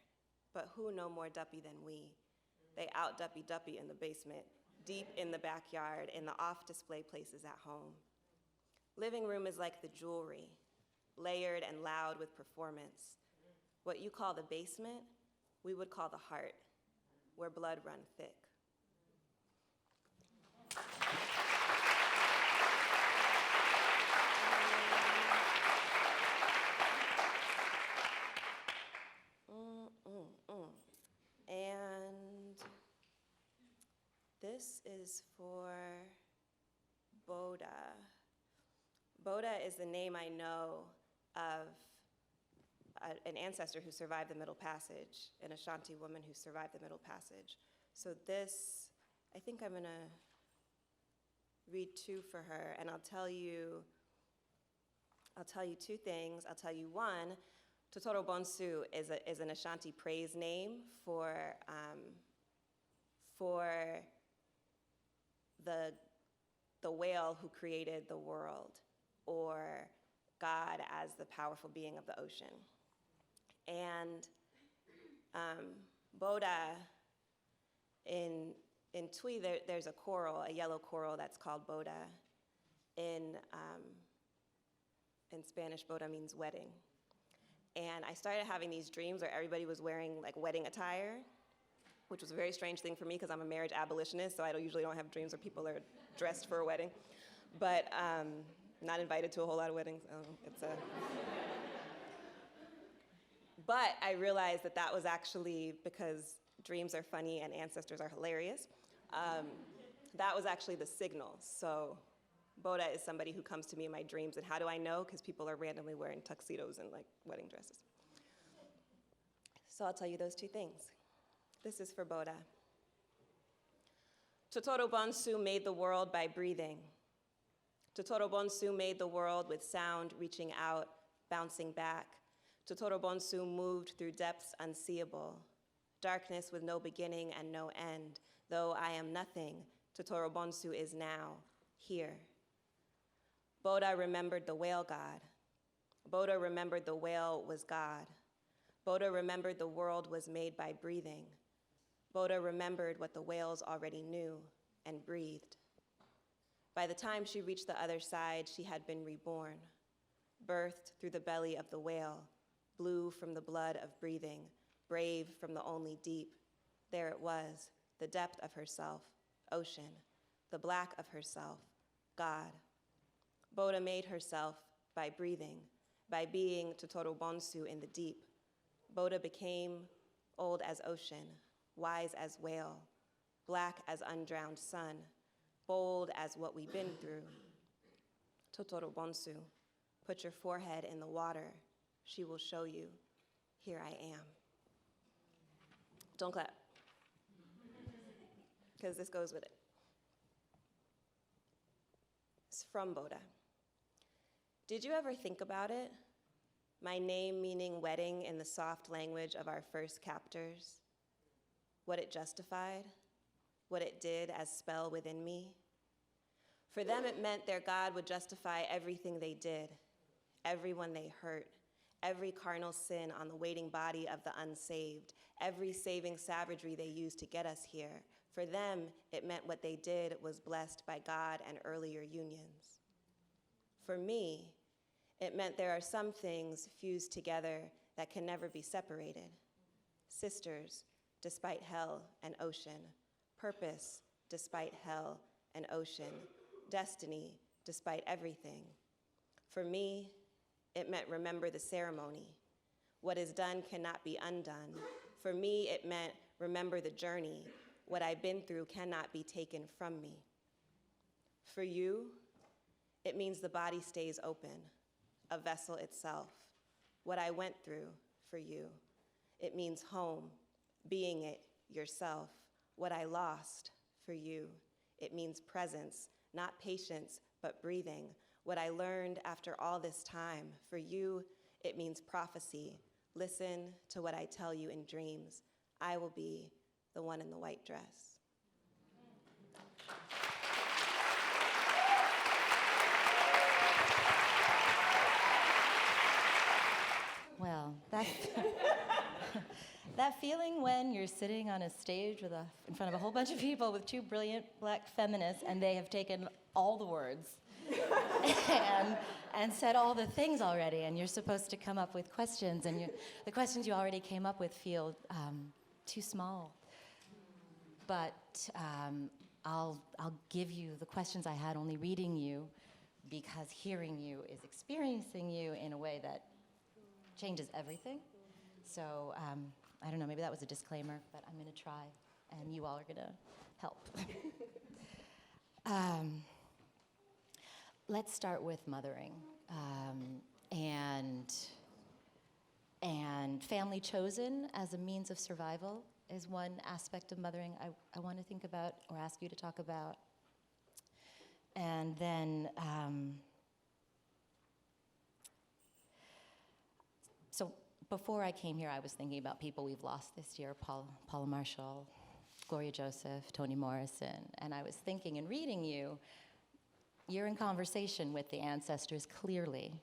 But who no more duppy than we? They out duppy in the basement, deep in the backyard, in the off-display places at home. Living room is like the jewelry, layered and loud with performance. What you call the basement, we would call the heart, where blood run thick. And this is for Boda. Boda is the name I know of an ancestor who survived the Middle Passage, an Ashanti woman who survived the Middle Passage. So this, I think I'm gonna read two for her, and I'll tell you two things. I'll tell you one, Totoro Bonsu is an Ashanti praise name for the whale who created the world, or God as the powerful being of the ocean. And Boda, in Twi, there's a coral, a yellow coral that's called Boda. In Spanish, Boda means wedding. And I started having these dreams where everybody was wearing like wedding attire, which was a very strange thing for me because I'm a marriage abolitionist, so I usually don't have dreams where people are dressed for a wedding. But not invited to a whole lot of weddings. But I realized that was actually, because dreams are funny and ancestors are hilarious, that was actually the signal. So Boda is somebody who comes to me in my dreams, and how do I know? Because people are randomly wearing tuxedos and like wedding dresses. So I'll tell you those two things. This is for Boda. Totoro Bonsu made the world by breathing. Totoro Bonsu made the world with sound reaching out, bouncing back. Totoro Bonsu moved through depths unseeable, darkness with no beginning and no end. Though I am nothing, Totoro Bonsu is now, here. Boda remembered the whale god. Boda remembered the whale was God. Boda remembered the world was made by breathing. Boda remembered what the whales already knew and breathed. By the time she reached the other side, she had been reborn, birthed through the belly of the whale, blue from the blood of breathing, brave from the only deep. There it was, the depth of herself, ocean, the black of herself, God. Boda made herself by breathing, by being Totoro Bonsu in the deep. Boda became old as ocean, wise as whale, black as undrowned sun, bold as what we've been through. Totoro Bonsu, put your forehead in the water. She will show you, here I am. Don't clap, because this goes with it. It's from Boda. Did you ever think about it? My name meaning wedding in the soft language of our first captors. What it justified, what it did as spell within me. For them, it meant their God would justify everything they did, everyone they hurt, every carnal sin on the waiting body of the unsaved, every saving savagery they used to get us here. For them, it meant what they did was blessed by God and earlier unions. For me, it meant there are some things fused together that can never be separated. Sisters, despite hell and ocean. Purpose, despite hell and ocean. Destiny, despite everything. For me, it meant remember the ceremony. What is done cannot be undone. For me, it meant remember the journey. What I've been through cannot be taken from me. For you, it means the body stays open, a vessel itself. What I went through for you, it means home, being it yourself. What I lost for you, it means presence, not patience, but breathing. What I learned after all this time, for you, it means prophecy. Listen to what I tell you in dreams. I will be the one in the white dress. Well, that feeling when you're sitting on a stage in front of a whole bunch of people with two brilliant black feminists, and they have taken all the words and said all the things already, and you're supposed to come up with questions, and the questions you already came up with feel too small. But I'll give you the questions I had only reading you, because hearing you is experiencing you in a way that changes everything. So I don't know, maybe that was a disclaimer, but I'm going to try, and you all are going to help. Let's start with mothering and family chosen as a means of survival is one aspect of mothering I want to think about or ask you to talk about. And then, so before I came here, I was thinking about people we've lost this year, Paula Marshall, Gloria Joseph, Toni Morrison, and I was thinking and reading you're in conversation with the ancestors clearly.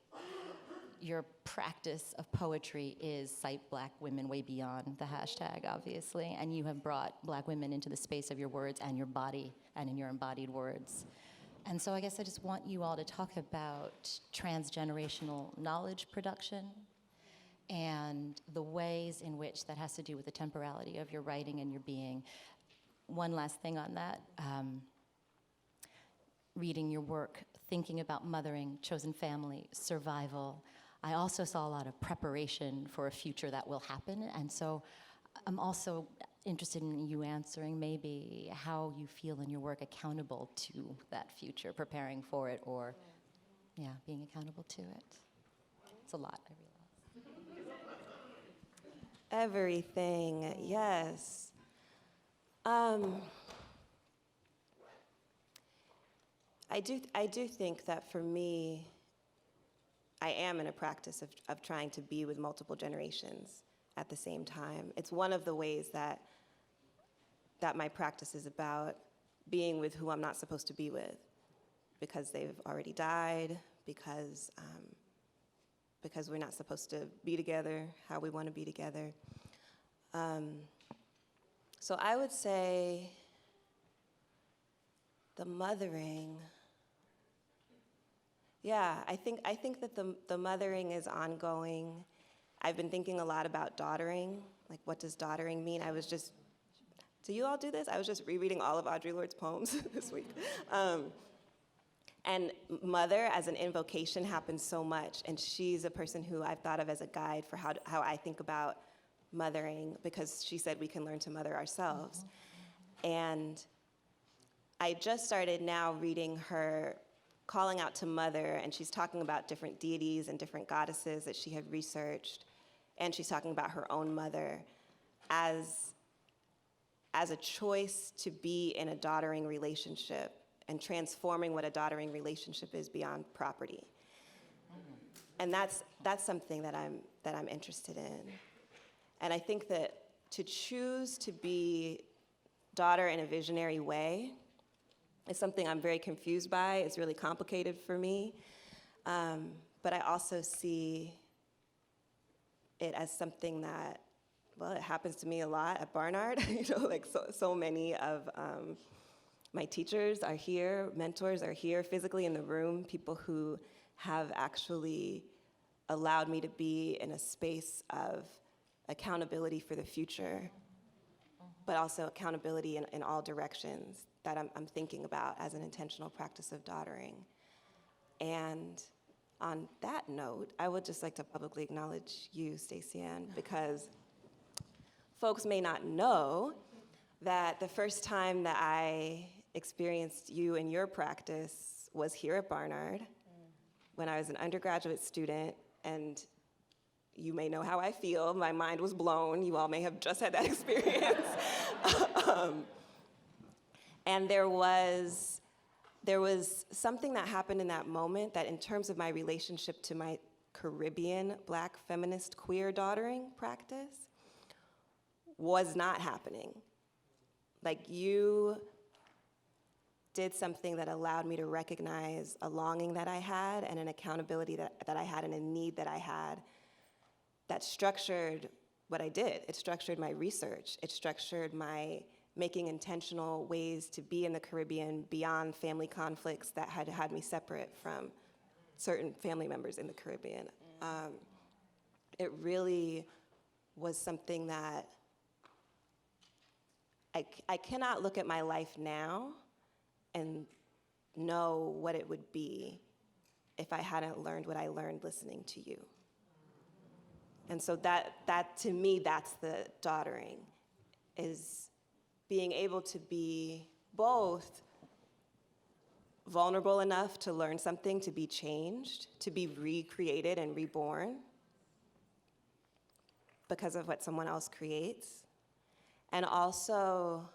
Your practice of poetry is cite black women way beyond the hashtag, obviously, and you have brought black women into the space of your words and your body and in your embodied words. And so I guess I just want you all to talk about transgenerational knowledge production and the ways in which that has to do with the temporality of your writing and your being. One last thing on that. Reading your work, thinking about mothering, chosen family, survival. I also saw a lot of preparation for a future that will happen, and so I'm also interested in you answering maybe how you feel in your work accountable to that future, preparing for it, or being accountable to it. It's a lot, I realize. Everything, yes. I do think that for me, I am in a practice of trying to be with multiple generations at the same time. It's one of the ways that my practice is about being with who I'm not supposed to be with, because they've already died, because we're not supposed to be together how we want to be together. So I would say the mothering. Yeah, I think that the mothering is ongoing. I've been thinking a lot about daughtering, like what does daughtering mean? Do you all do this? I was just rereading all of Audre Lorde's poems this week. And mother as an invocation happens so much, and she's a person who I've thought of as a guide for how I think about mothering, because she said we can learn to mother ourselves. And I just started now reading her calling out to mother, and she's talking about different deities and different goddesses that she had researched, and she's talking about her own mother as a choice to be in a daughtering relationship and transforming what a daughtering relationship is beyond property. And that's something that I'm interested in. And I think that to choose to be daughter in a visionary way is something I'm very confused by. It's really complicated for me. But I also see it as something that, well, it happens to me a lot at Barnard. Like so many of my teachers are here, mentors are here physically in the room, people who have actually allowed me to be in a space of accountability for the future, but also accountability in all directions that I'm thinking about as an intentional practice of daughtering. And on that note, I would just like to publicly acknowledge you, Staceyann, because folks may not know that the first time that I experienced you in your practice was here at Barnard when I was an undergraduate student, and you may know how I feel. My mind was blown. You all may have just had that experience. And there was something that happened in that moment that, in terms of my relationship to my Caribbean Black feminist queer daughtering practice, was not happening. Like, you did something that allowed me to recognize a longing that I had and an accountability that I had and a need that I had that structured what I did. It structured my research. It structured my making intentional ways to be in the Caribbean beyond family conflicts that had me separate from certain family members in the Caribbean. It really was something that I cannot look at my life now and know what it would be if I hadn't learned what I learned listening to you. And so that to me, that's the daughtering, is being able to be both vulnerable enough to learn something, to be changed, to be recreated and reborn because of what someone else creates. And also,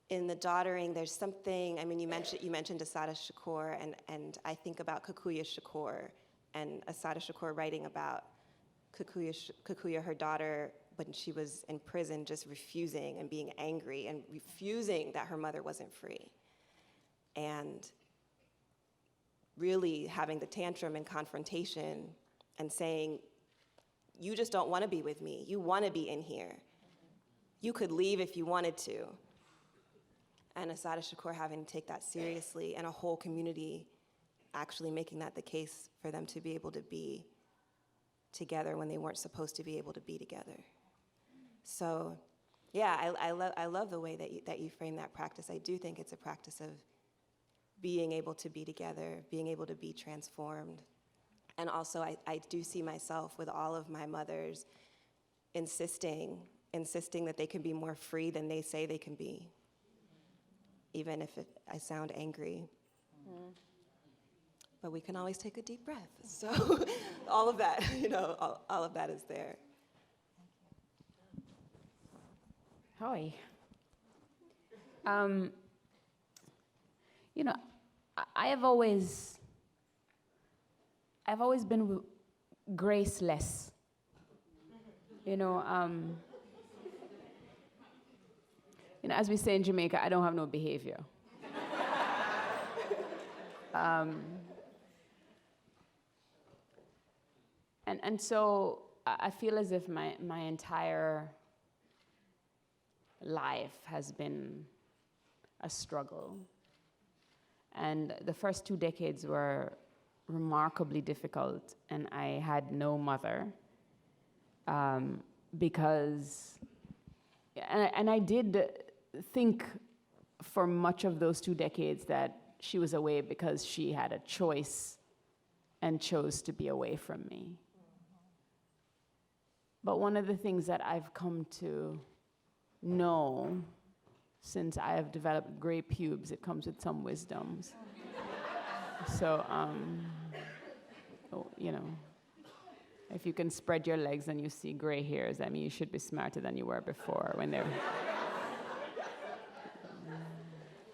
in the daughtering, there's something, I mean, you mentioned Assata Shakur, and I think about Kikuya Shakur, and Assata Shakur writing about Kikuya, her daughter, when she was in prison, just refusing and being angry and refusing that her mother wasn't free. And really having the tantrum and confrontation and saying, you just don't want to be with me. You want to be in here. You could leave if you wanted to. And Assata Shakur having to take that seriously, and a whole community actually making that the case for them to be able to be together when they weren't supposed to be able to be together. So, yeah, I love the way that you frame that practice. I do think it's a practice of being able to be together, being able to be transformed. And also, I do see myself with all of my mothers insisting that they can be more free than they say they can be, even if I sound angry. But we can always take a deep breath. So all of that, all of that is there. Hi. I have always been graceless. As we say in Jamaica, I don't have no behavior. And so I feel as if my entire life has been a struggle. And the first 2 decades were remarkably difficult, and I had no mother because And I did think for much of those 2 decades that she was away because she had a choice and chose to be away from me. But one of the things that I've come to know since I have developed gray pubes, it comes with some wisdoms. So, you know, if you can spread your legs and you see gray hairs, I mean, you should be smarter than you were before when they're...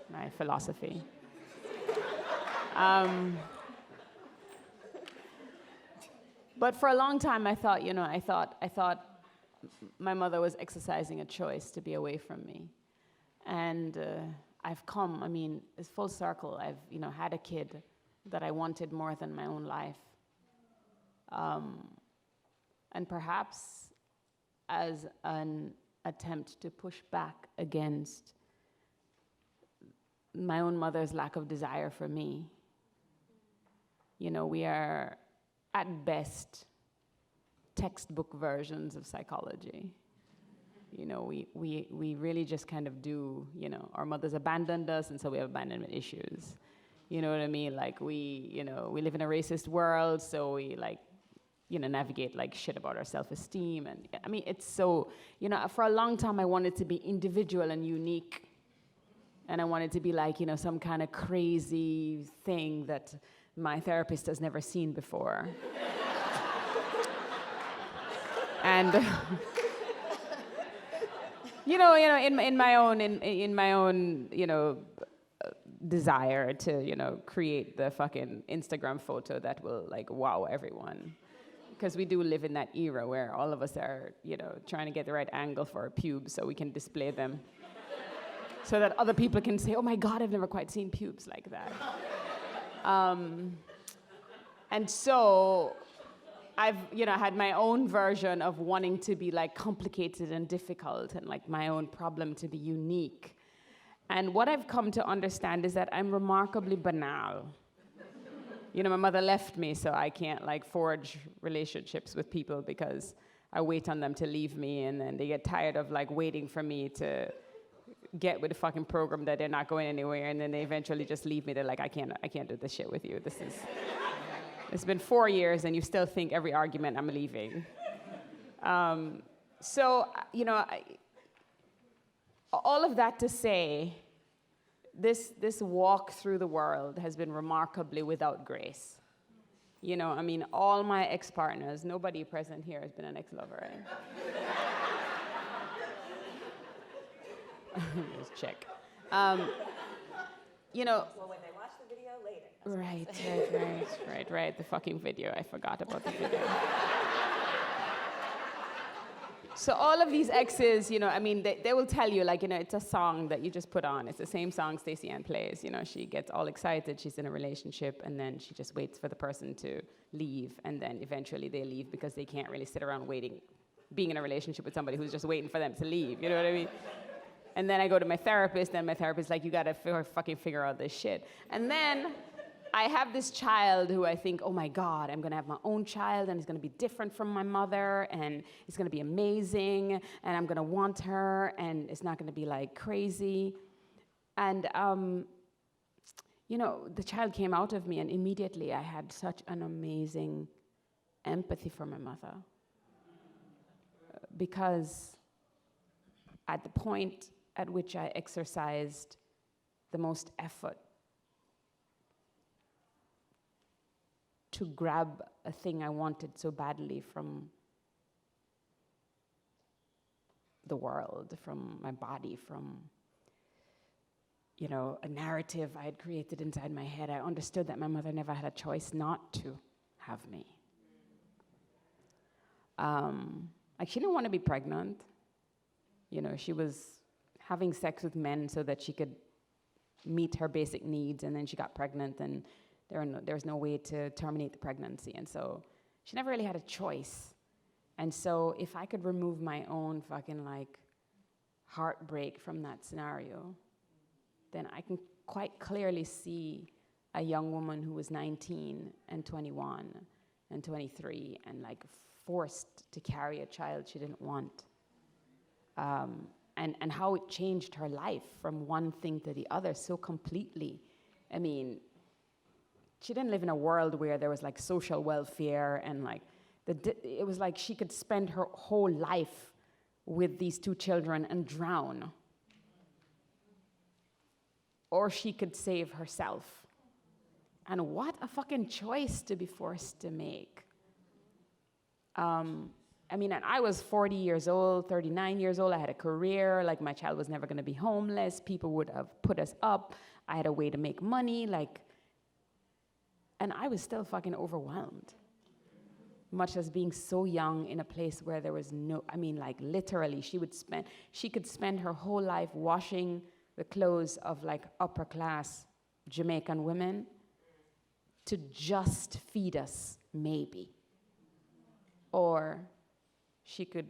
My philosophy. But for a long time, I thought, you know, I thought my mother was exercising a choice to be away from me. And I've come, I mean, it's full circle. I've, you know, had a kid that I wanted more than my own life. And perhaps as an attempt to push back against my own mother's lack of desire for me. You know, we are, at best, textbook versions of psychology. You know, we really just kind of do, you know, our mothers abandoned us, and so we have abandonment issues. You know what I mean? Like, you know, we live in a racist world, so we, like, you know, navigate, like, shit about our self-esteem. And, I mean, it's so, you know, for a long time I wanted to be individual and unique. And I wanted to be like, you know, some kind of crazy thing that my therapist has never seen before. And you know, in my own, you know, desire to, you know, create the fucking Instagram photo that will, like, wow everyone. Because we do live in that era where all of us are, you know, trying to get the right angle for our pubes so we can display them. So that other people can say, oh my God, I've never quite seen pubes like that. And so I've, you know, had my own version of wanting to be, like, complicated and difficult, and, like, my own problem to be unique. And what I've come to understand is that I'm remarkably banal. You know, my mother left me, so I can't, like, forge relationships with people because I wait on them to leave me, and then they get tired of, like, waiting for me to get with the fucking program that they're not going anywhere, and then they eventually just leave me. They're like, I can't do this shit with you. It's been 4 years, and you still think every argument I'm leaving. So, you know, all of that to say, this walk through the world has been remarkably without grace. You know, I mean, all my ex-partners, nobody present here has been an ex-lover, right? Just check. You know. Well, when they watch the video later. Right. The fucking video. I forgot about the video. So all of these exes, you know, I mean, they will tell you, like, you know, it's a song that you just put on. It's the same song Staceyann plays. You know, she gets all excited. She's in a relationship, and then she just waits for the person to leave, and then eventually they leave because they can't really sit around waiting, being in a relationship with somebody who's just waiting for them to leave. You know what I mean? And then I go to my therapist, and my therapist's like, you gotta fucking figure out this shit. And then I have this child who I think, oh my God, I'm gonna have my own child, and it's gonna be different from my mother, and it's gonna be amazing, and I'm gonna want her, and it's not gonna be, like, crazy. And, you know, the child came out of me, and immediately I had such an amazing empathy for my mother. Because at the point at which I exercised the most effort to grab a thing I wanted so badly from the world, from my body, from, you know, a narrative I had created inside my head, I understood that my mother never had a choice not to have me. Like, she didn't want to be pregnant. You know, she was having sex with men so that she could meet her basic needs, and then she got pregnant, and there was no way to terminate the pregnancy, and so she never really had a choice. And so if I could remove my own fucking, like, heartbreak from that scenario, then I can quite clearly see a young woman who was 19 and 21 and 23 and, like, forced to carry a child she didn't want. and how it changed her life from one thing to the other so completely. I mean, she didn't live in a world where there was like social welfare and like, it was like she could spend her whole life with these two children and drown. Or she could save herself. And what a fucking choice to be forced to make. I mean, and I was 40 years old, 39 years old. I had a career. Like, my child was never going to be homeless. People would have put us up. I had a way to make money. Like, and I was still fucking overwhelmed. Much as being so young in a place where there was no, I mean, like, literally, she could spend her whole life washing the clothes of, like, upper-class Jamaican women to just feed us, maybe. Or she could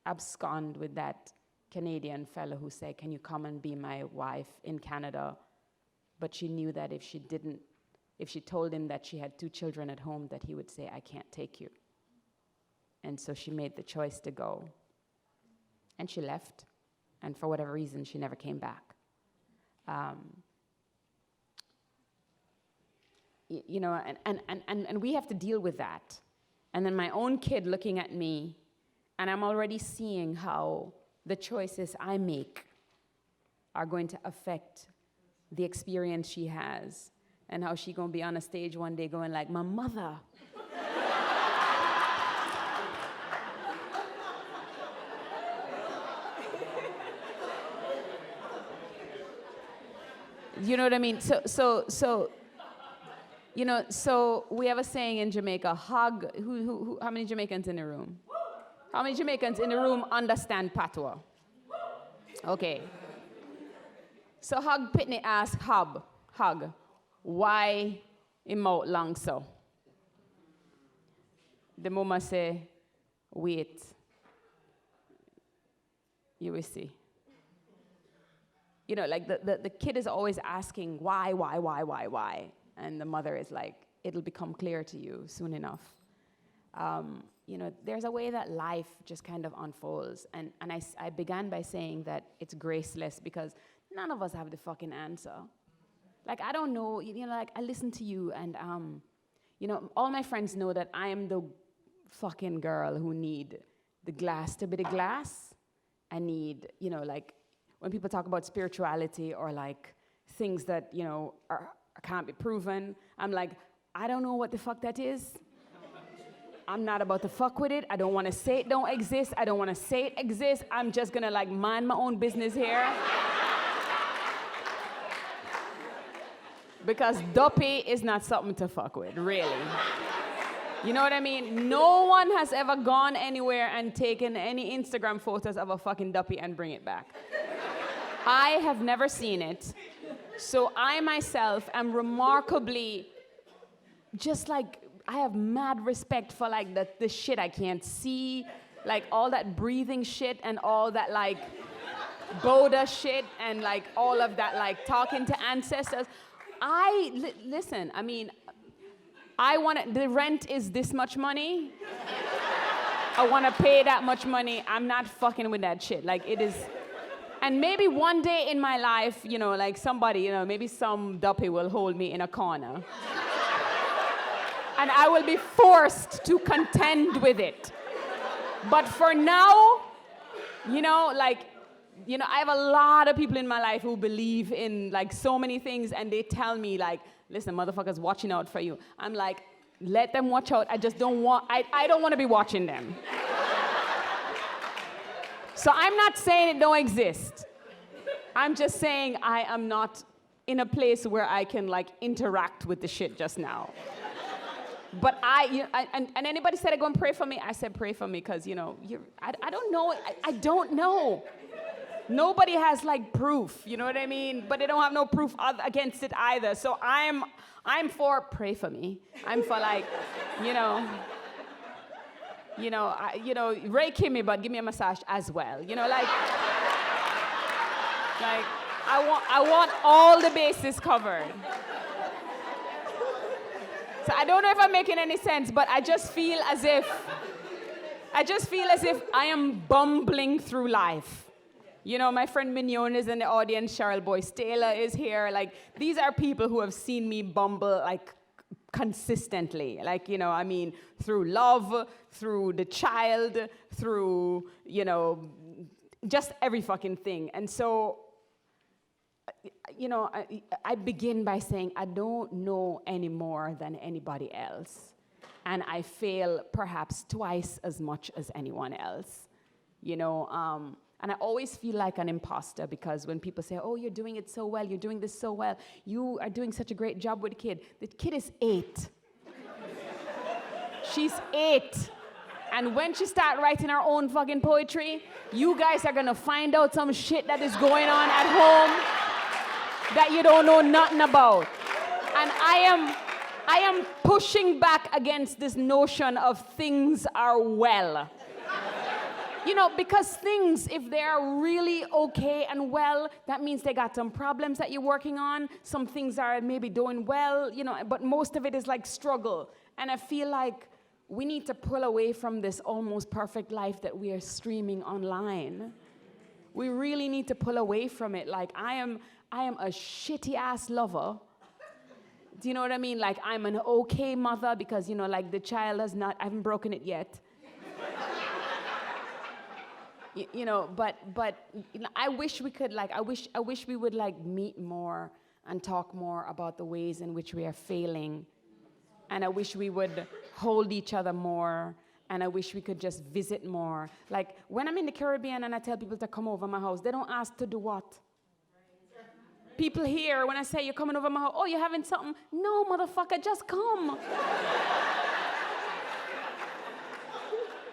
abscond with that Canadian fellow who said, "Can you come and be my wife in Canada?" But she knew that if she told him that she had 2 children at home, that he would say, "I can't take you." And so she made the choice to go. And she left. And for whatever reason, she never came back. You know, and we have to deal with that. And then my own kid looking at me, and I'm already seeing how the choices I make are going to affect the experience she has, and how she gonna be on a stage one day going like, "My mother." You know what I mean? So, you know, so we have a saying in Jamaica, hug, how many Jamaicans in the room? How many Jamaicans in the room understand patois? Okay. So hug Pitney ask hug, why him out long so? The mama say, wait, you will see. You know, like the kid is always asking, why? And the mother is like, it'll become clear to you soon enough. You know, there's a way that life just kind of unfolds. And I began by saying that it's graceless because none of us have the fucking answer. Like, I don't know, you know, like, I listen to you and, you know, all my friends know that I am the fucking girl who need the glass to be the glass. I need, you know, like, when people talk about spirituality or, like, things that, you know, can't be proven, I'm like, I don't know what the fuck that is. I'm not about to fuck with it. I don't want to say it don't exist. I don't want to say it exists. I'm just going to, like, mind my own business here. Because duppy is not something to fuck with, really. You know what I mean? No one has ever gone anywhere and taken any Instagram photos of a fucking duppy and bring it back. I have never seen it. So I myself am remarkably, just like, I have mad respect for like the shit I can't see, like all that breathing shit and all that like Boda shit and like all of that like talking to ancestors. Listen, I mean, the rent is this much money. I want to pay that much money. I'm not fucking with that shit. Like it is. And maybe one day in my life, you know, like somebody, you know, maybe some duppy will hold me in a corner. And I will be forced to contend with it. But for now, you know, like, you know, I have a lot of people in my life who believe in like so many things and they tell me like, listen, motherfuckers watching out for you. I'm like, let them watch out. I just don't want, I don't want to be watching them. So I'm not saying it don't exist. I'm just saying I am not in a place where I can like interact with the shit just now. But and anybody said, go and pray for me? I said, pray for me, because, you know, I don't know. I don't know. Nobody has, like, proof, you know what I mean? But they don't have no proof against it either. So I'm for pray for me. I'm for, like, you know, Reiki me, but give me a massage as well. You know, like I want all the bases covered. So I don't know if I'm making any sense, but I just feel as if I am bumbling through life. You know, my friend Mignon is in the audience. Cheryl Boyce Taylor is here. Like, these are people who have seen me bumble, like, consistently. Like, you know, I mean, through love, through the child, through, you know, just every fucking thing. And so, you know, I begin by saying I don't know any more than anybody else. And I fail perhaps twice as much as anyone else. You know, and I always feel like an imposter because when people say, oh, you're doing it so well, you're doing this so well, you are doing such a great job with the kid. The kid is 8. She's 8. And when she starts writing her own fucking poetry, you guys are gonna find out some shit that is going on at home that you don't know nothing about. And I am pushing back against this notion of things are well. You know, because things, if they are really okay and well, that means they got some problems that you're working on. Some things are maybe doing well, you know, but most of it is like struggle. And I feel like we need to pull away from this almost perfect life that we are streaming online. We really need to pull away from it. Like, I am a shitty ass lover. Do you know what I mean? Like, I'm an okay mother because, you know, like the child I haven't broken it yet. You know, but you know, I wish we could, like, I wish we would, like, meet more and talk more about the ways in which we are failing. And I wish we would hold each other more. And I wish we could just visit more. Like, when I'm in the Caribbean and I tell people to come over my house, they don't ask to do what? People here, when I say you're coming over my house, oh, you're having something? No, motherfucker, just come.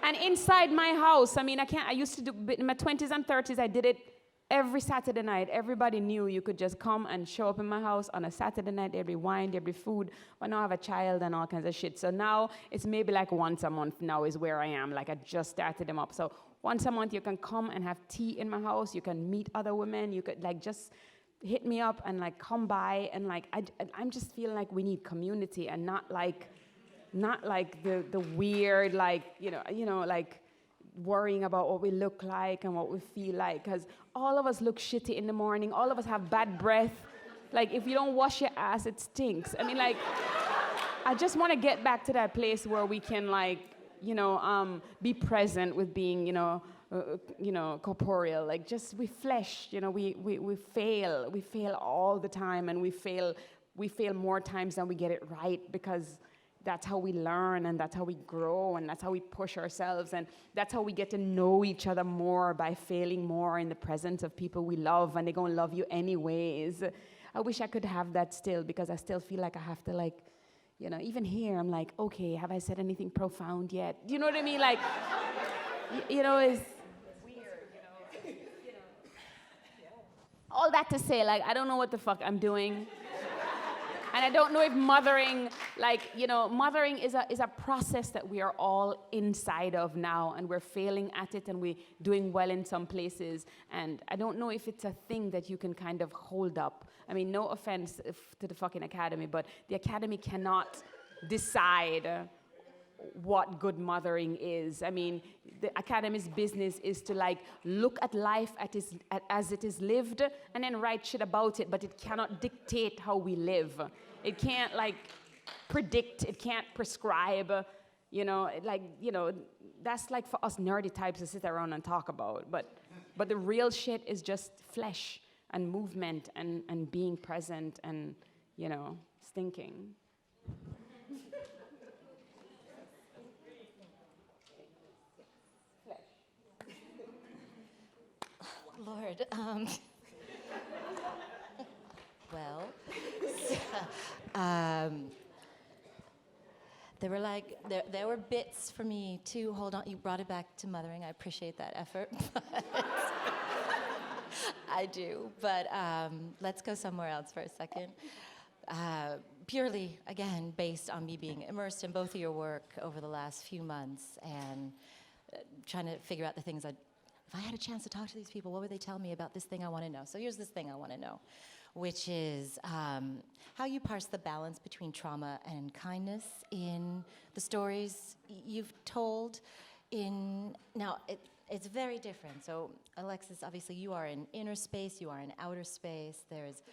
And inside my house, I mean, I used to do, in my 20s and 30s, I did it every Saturday night. Everybody knew you could just come and show up in my house on a Saturday night. There'd be wine, there'd be food. But now I have a child and all kinds of shit. So now it's maybe like once a month now is where I am. Like, I just started them up. So once a month you can come and have tea in my house. You can meet other women. You could, like, just hit me up and, like, come by. And, like, I'm just feeling like we need community and not like the weird, like, you know, like, worrying about what we look like and what we feel like, because all of us look shitty in the morning. All of us have bad breath. Like, if you don't wash your ass, it stinks. I mean, like, I just want to get back to that place where we can, like, you know, be present with being, you know, corporeal. Like, just, we flesh, you know, we fail all the time, and we fail more times than we get it right, because that's how we learn, and that's how we grow, and that's how we push ourselves, and that's how we get to know each other more, by failing more in the presence of people we love, and they're gonna love you anyways. I wish I could have that still, because I still feel like I have to, like, you know, even here, I'm like, okay, have I said anything profound yet? Do you know what I mean? Like, you know, it's weird, you know. All that to say, like, I don't know what the fuck I'm doing. And I don't know if mothering, like, you know, mothering is a process that we are all inside of now, and we're failing at it, and we're doing well in some places. And I don't know if it's a thing that you can kind of hold up. I mean, no offense to the fucking Academy, but the Academy cannot decide what good mothering is. I mean, the Academy's business is to, like, look at life as it is lived and then write shit about it, but it cannot dictate how we live. It can't, like, predict, it can't prescribe, you know, like, you know, that's like for us nerdy types to sit around and talk about, but the real shit is just flesh and movement and being present and, you know, thinking. Lord, well, there were bits for me to hold on. You brought it back to mothering. I appreciate that effort. I do, but let's go somewhere else for a second. Purely, again, based on me being immersed in both of your work over the last few months and trying to figure out the things if I had a chance to talk to these people, what would they tell me about this thing I want to know? So here's this thing I want to know, which is how you parse the balance between trauma and kindness in the stories you've told. it's very different. So Alexis, obviously you are in inner space, you are in outer space. There's,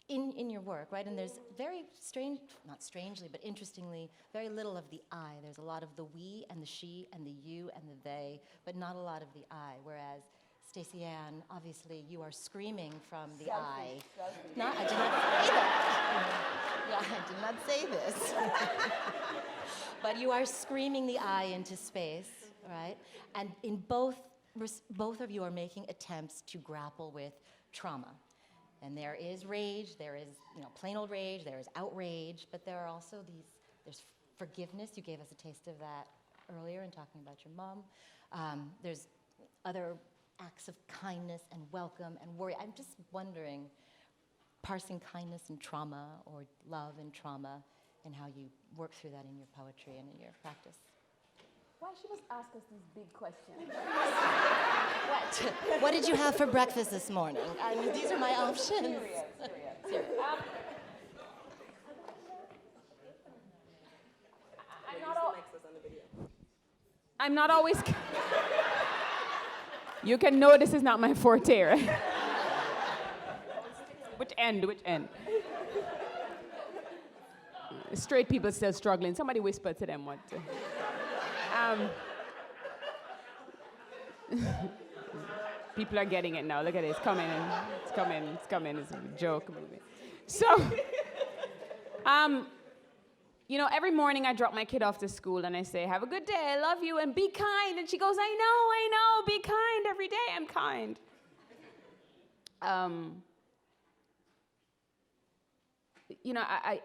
in your work, right? And there's very strange, not strangely, but interestingly, very little of the I. There's a lot of the we and the she and the you and the they, but not a lot of the I. Whereas Staceyann, obviously you are screaming from the I. No, I did not say that. Yeah, I did not say this. But you are screaming the I into space, right? And in both of you are making attempts to grapple with trauma. And there is rage, there is, plain old rage, there is outrage, but there are also there's forgiveness. You gave us a taste of that earlier in talking about your mom. There's other acts of kindness and welcome and worry. I'm just wondering, parsing kindness and trauma, or love and trauma, and how you work through that in your poetry and in your practice. Why she must ask us these big questions? What did you have for breakfast this morning? I mean, these are my options. Serious. I'm not always. You can know this is not my forte, right? Which end? Straight people still struggling. Somebody whisper to them what to. People are getting it now. Look at it. It's coming. It's a joke movie. So, every morning I drop my kid off to school and I say, have a good day, I love you, and be kind. And she goes, I know, be kind. Every day I'm kind.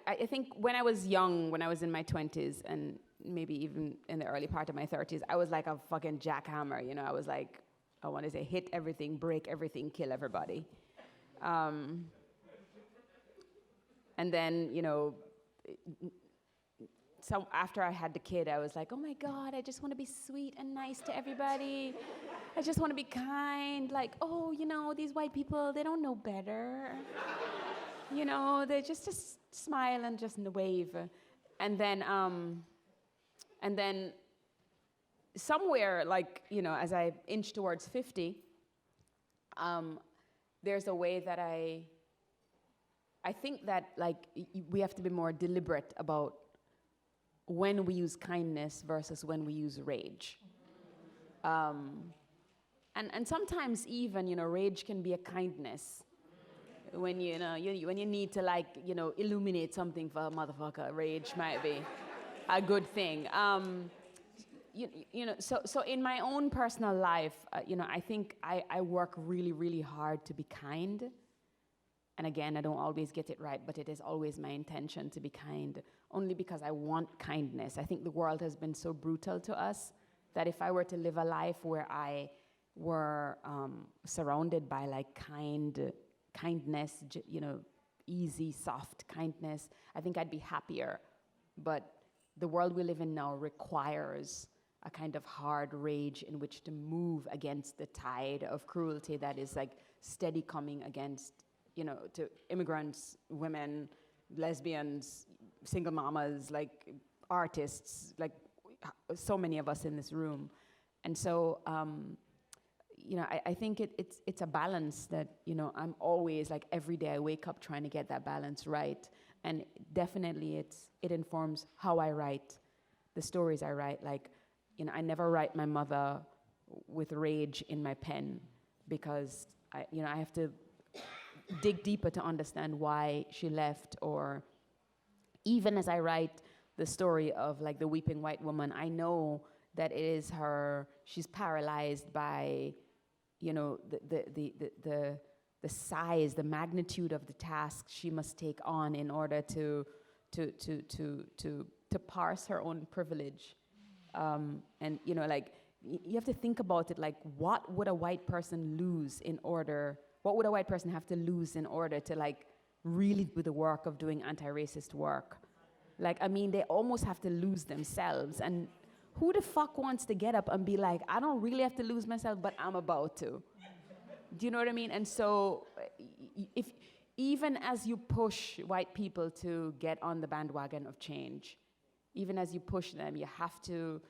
I think when I was young, when I was in my 20s and maybe even in the early part of my 30s, I was like a fucking jackhammer. I was like, I want to say hit everything, break everything, kill everybody. And then, so after I had the kid, I was like, oh my God, I just want to be sweet and nice to everybody. I just want to be kind. Like, these white people, they don't know better. They just smile and just wave. And then somewhere, as I inch towards 50, there's a way that I think that, we have to be more deliberate about when we use kindness versus when we use rage. And sometimes even, rage can be a kindness. When when you need to illuminate something for a motherfucker, rage might be a good thing. So in my own personal life, I think I work really, really hard to be kind. And again, I don't always get it right, but it is always my intention to be kind, only because I want kindness. I think the world has been so brutal to us that if I were to live a life where I were surrounded by kindness, easy, soft kindness, I think I'd be happier. But the world we live in now requires a kind of hard rage in which to move against the tide of cruelty that is steady coming against, to immigrants, women, lesbians, single mamas, artists, so many of us in this room. And so, I think it's a balance that, I'm always, every day I wake up trying to get that balance right. And definitely it informs how I write, the stories I write. I never write my mother with rage in my pen, because I have to dig deeper to understand why she left. Or even as I write the story of the weeping white woman, I know that it is she's paralyzed by the size, the magnitude of the task she must take on in order to parse her own privilege. And you have to think about it, what would a white person what would a white person have to lose in order to really do the work of doing anti-racist work? They almost have to lose themselves. And who the fuck wants to get up and be like, I don't really have to lose myself, but I'm about to? Do you know what I mean? And so even as you push white people to get on the bandwagon of change, even as you push them, you have to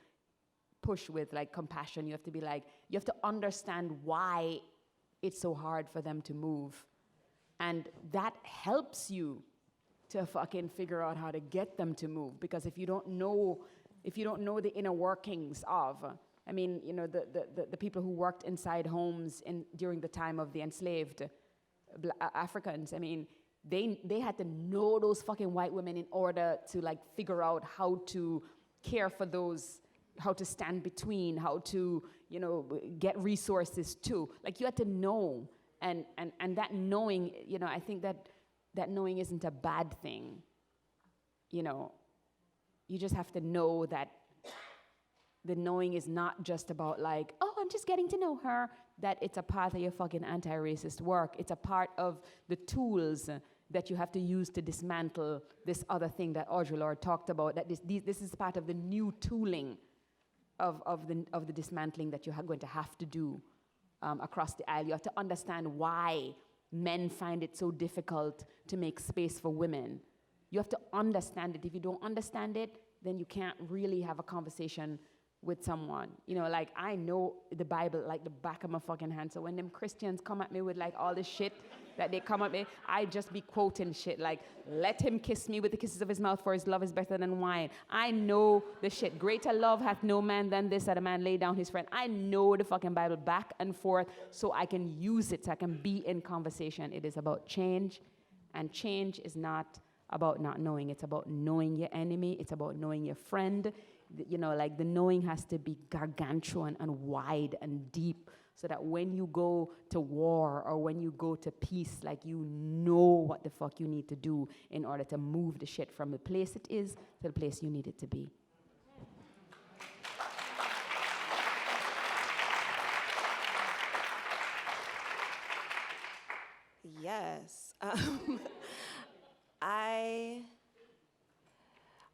push with like compassion. You have to be like, you have to understand why it's so hard for them to move. And that helps you to fucking figure out how to get them to move. Because if you don't know the inner workings of, I mean, you know, the people who worked inside homes during the time of the enslaved Africans, I mean, they had to know those fucking white women in order to like figure out how to care for those, how to stand between, how to, you know, get resources too. Like you had to know, and that knowing, you know, I think that knowing isn't a bad thing. You know, you just have to know that the knowing is not just about like, oh, I'm just getting to know her, that it's a part of your fucking anti-racist work. It's a part of the tools that you have to use to dismantle this other thing that Audre Lorde talked about, that this is part of the new tooling of the dismantling that you're going to have to do across the aisle. You have to understand why men find it so difficult to make space for women. You have to understand it. If you don't understand it, then you can't really have a conversation with someone. You know, like I know the Bible like the back of my fucking hand. So when them Christians come at me with like all this shit that they come at me, I just be quoting shit like, let him kiss me with the kisses of his mouth, for his love is better than wine. I know the shit. Greater love hath no man than this, that a man lay down his friend. I know the fucking Bible back and forth so I can use it, so I can be in conversation. It is about change, and change is not about not knowing. It's about knowing your enemy. It's about knowing your friend. You know, like the knowing has to be gargantuan and wide and deep, so that when you go to war or when you go to peace, like you know what the fuck you need to do in order to move the shit from the place it is to the place you need it to be. Yes.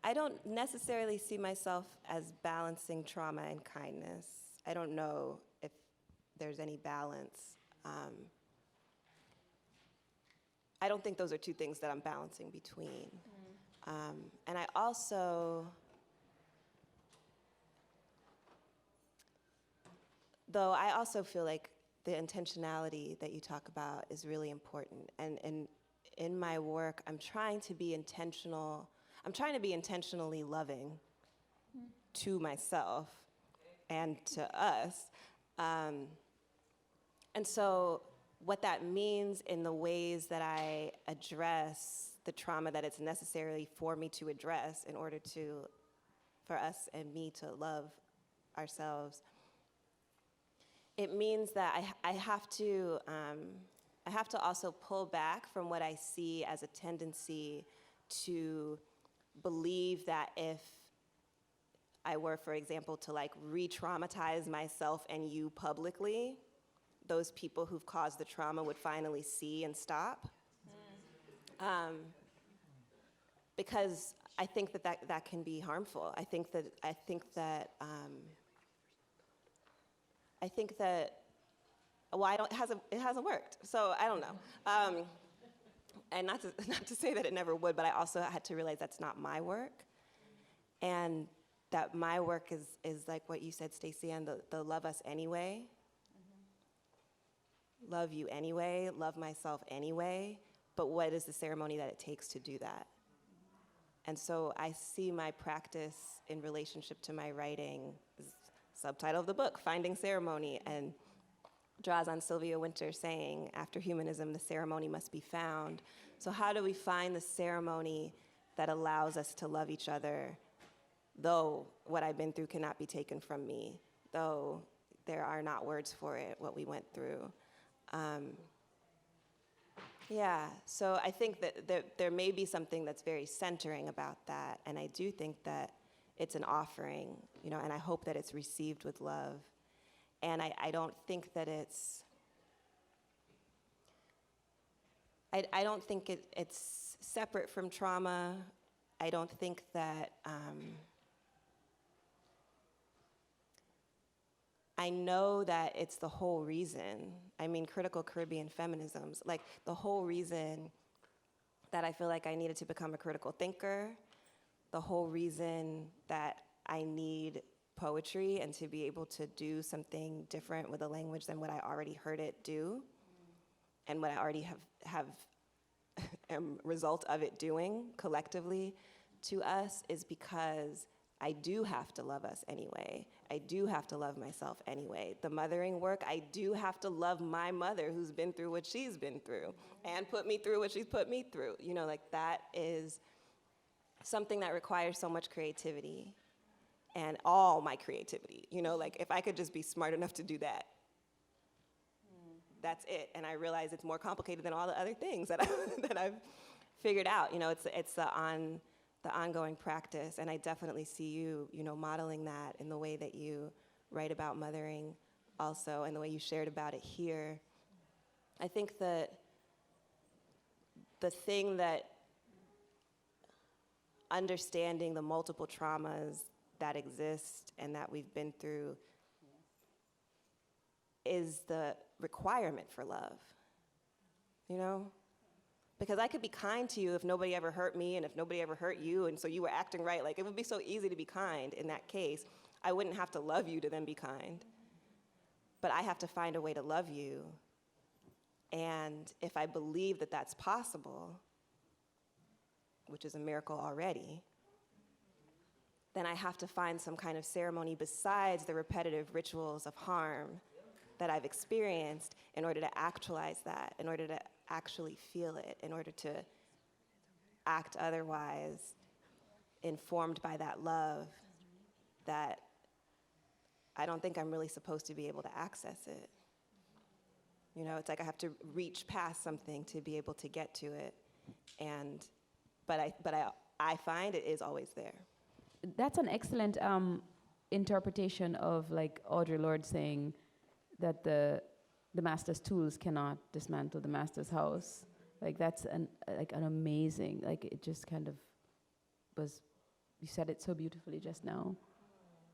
I don't necessarily see myself as balancing trauma and kindness. I don't know if there's any balance. I don't think those are two things that I'm balancing between. And I also, though I also feel like the intentionality that you talk about is really important. And in my work, I'm trying to be intentional. I'm trying to be intentionally loving to myself and to us. And so what that means in the ways that I address the trauma that it's necessary for me to address in order for us and me to love ourselves, it means that I have to also pull back from what I see as a tendency to believe that if I were, for example, to like re-traumatize myself and you publicly, those people who've caused the trauma would finally see and stop. Because I think that can be harmful. I think that well, it hasn't worked. So I don't know. And not to say that it never would, but I also had to realize that's not my work. And that my work is like what you said, Staceyann, the love us anyway. Love you anyway, love myself anyway, but what is the ceremony that it takes to do that? And so I see my practice in relationship to my writing, subtitle of the book, Finding Ceremony, and draws on Sylvia Wynter saying, after humanism, the ceremony must be found. So how do we find the ceremony that allows us to love each other, though what I've been through cannot be taken from me, though there are not words for it, what we went through. So I think that there may be something that's very centering about that, and I do think that it's an offering, you know, and I hope that it's received with love. And I don't think that it's, I don't think it's separate from trauma. I don't think that, I know that it's the whole reason. I mean, critical Caribbean feminisms, like the whole reason that I feel like I needed to become a critical thinker, the whole reason that I need poetry and to be able to do something different with a language than what I already heard it do and what I already have result of it doing collectively to us is because I do have to love us anyway. I do have to love myself anyway. The mothering work, I do have to love my mother who's been through what she's been through and put me through what she's put me through. You know, like that is something that requires so much creativity and all my creativity. You know, like if I could just be smart enough to do that, that's it. And I realize it's more complicated than all the other things that I've figured out. You know, it's the ongoing practice, and I definitely see you, you know, modeling that in the way that you write about mothering also, and the way you shared about it here. I think that the thing that understanding the multiple traumas that exist and that we've been through is the requirement for love, you know? Because I could be kind to you if nobody ever hurt me and if nobody ever hurt you, and so you were acting right. Like, it would be so easy to be kind in that case. I wouldn't have to love you to then be kind. But I have to find a way to love you. And if I believe that that's possible, which is a miracle already, then I have to find some kind of ceremony besides the repetitive rituals of harm that I've experienced in order to actualize that, in order to actually feel it, in order to act otherwise, informed by that love that I don't think I'm really supposed to be able to access it. You know, it's like I have to reach past something to be able to get to it, but I find it is always there. That's an excellent interpretation of like Audre Lorde saying that the master's tools cannot dismantle the master's house. Like that's an amazing, like it just kind of was, you said it so beautifully just now,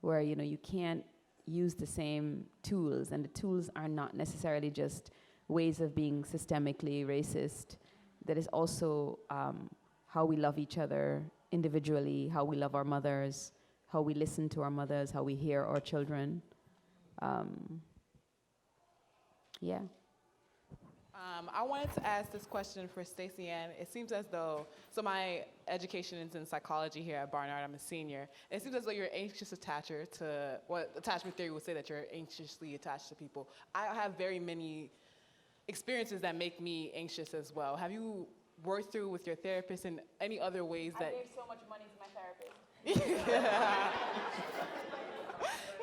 where, you know, you can't use the same tools, and the tools are not necessarily just ways of being systemically racist. That is also how we love each other individually, how we love our mothers, how we listen to our mothers, how we hear our children. Yeah. I wanted to ask this question for Staceyann. It seems as though, so my education is in psychology here at Barnard. I'm a senior. It seems as though you're an anxious attacher to, what attachment theory would say that you're anxiously attached to people. I have very many experiences that make me anxious as well. Have you worked through with your therapist and any other ways that? I gave so much money to my therapist.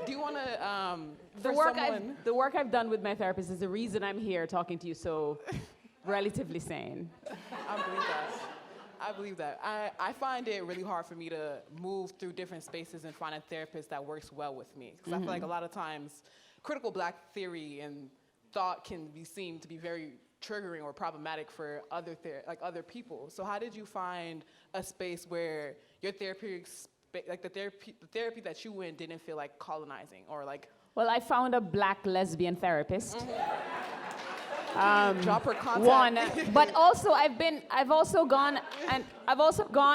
Do you want to, the work I've done with my therapist is the reason I'm here talking to you so relatively sane. I believe that. I find it really hard for me to move through different spaces and find a therapist that works well with me. Because I feel like a lot of times critical Black theory and thought can be seen to be very triggering or problematic for other people. So how did you find a space where your therapeutic like the therapy that you went didn't feel like colonizing or like? Well, I found a Black lesbian therapist. Drop her contact. One, but also I've also gone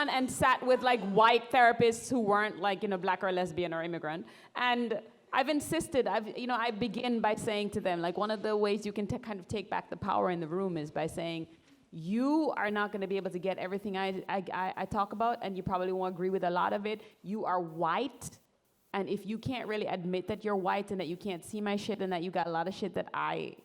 and sat with like white therapists who weren't like, you know, Black or lesbian or immigrant, and I've insisted. I begin by saying to them, like, one of the ways you can kind of take back the power in the room is by saying, you are not going to be able to get everything I talk about, and you probably won't agree with a lot of it. You are white, and if you can't really admit that you're white and that you can't see my shit and that you got a lot of shit that I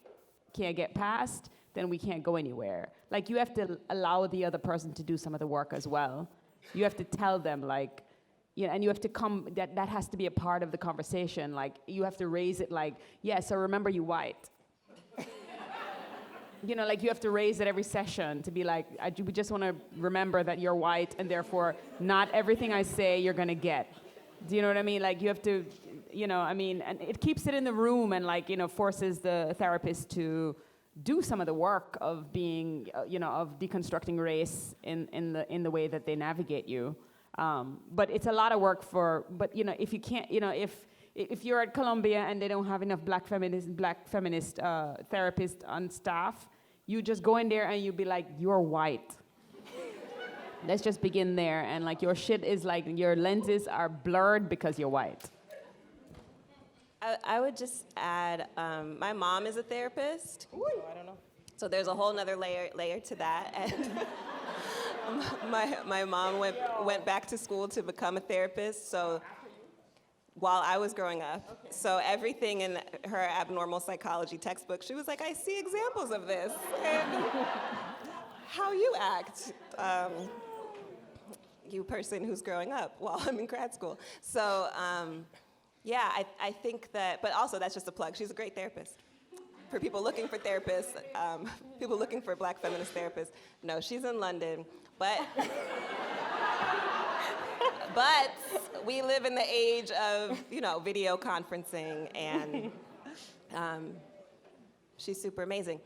can't get past, then we can't go anywhere. Like, you have to allow the other person to do some of the work as well. You have to tell them, like, you know, and you have to come, that has to be a part of the conversation. Like, you have to raise it like, yeah, so remember you white. You know, like, you have to raise it every session to be like, we just want to remember that you're white, and therefore not everything I say you're going to get. Do you know what I mean? Like, you have to, you know, I mean, and it keeps it in the room and, like, you know, forces the therapist to do some of the work of being, you know, of deconstructing race in the way that they navigate you. But it's a lot of work but, you know, if you can't, you know, if you're at Columbia and they don't have enough black feminist therapists on staff, you just go in there and you be like, you're white. Let's just begin there. And like, your shit is like, your lenses are blurred because you're white. I would just add, my mom is a therapist. Oh, I don't know. So there's a whole nother layer to that. And my mom went back to school to become a therapist. So while I was growing up, so everything in her abnormal psychology textbook, she was like, I see examples of this. And how you act, you person who's growing up while I'm in grad school. So yeah, I think that, but also that's just a plug. She's a great therapist. For people looking for therapists, people looking for Black feminist therapists, no, she's in London, but we live in the age of, video conferencing, and she's super amazing.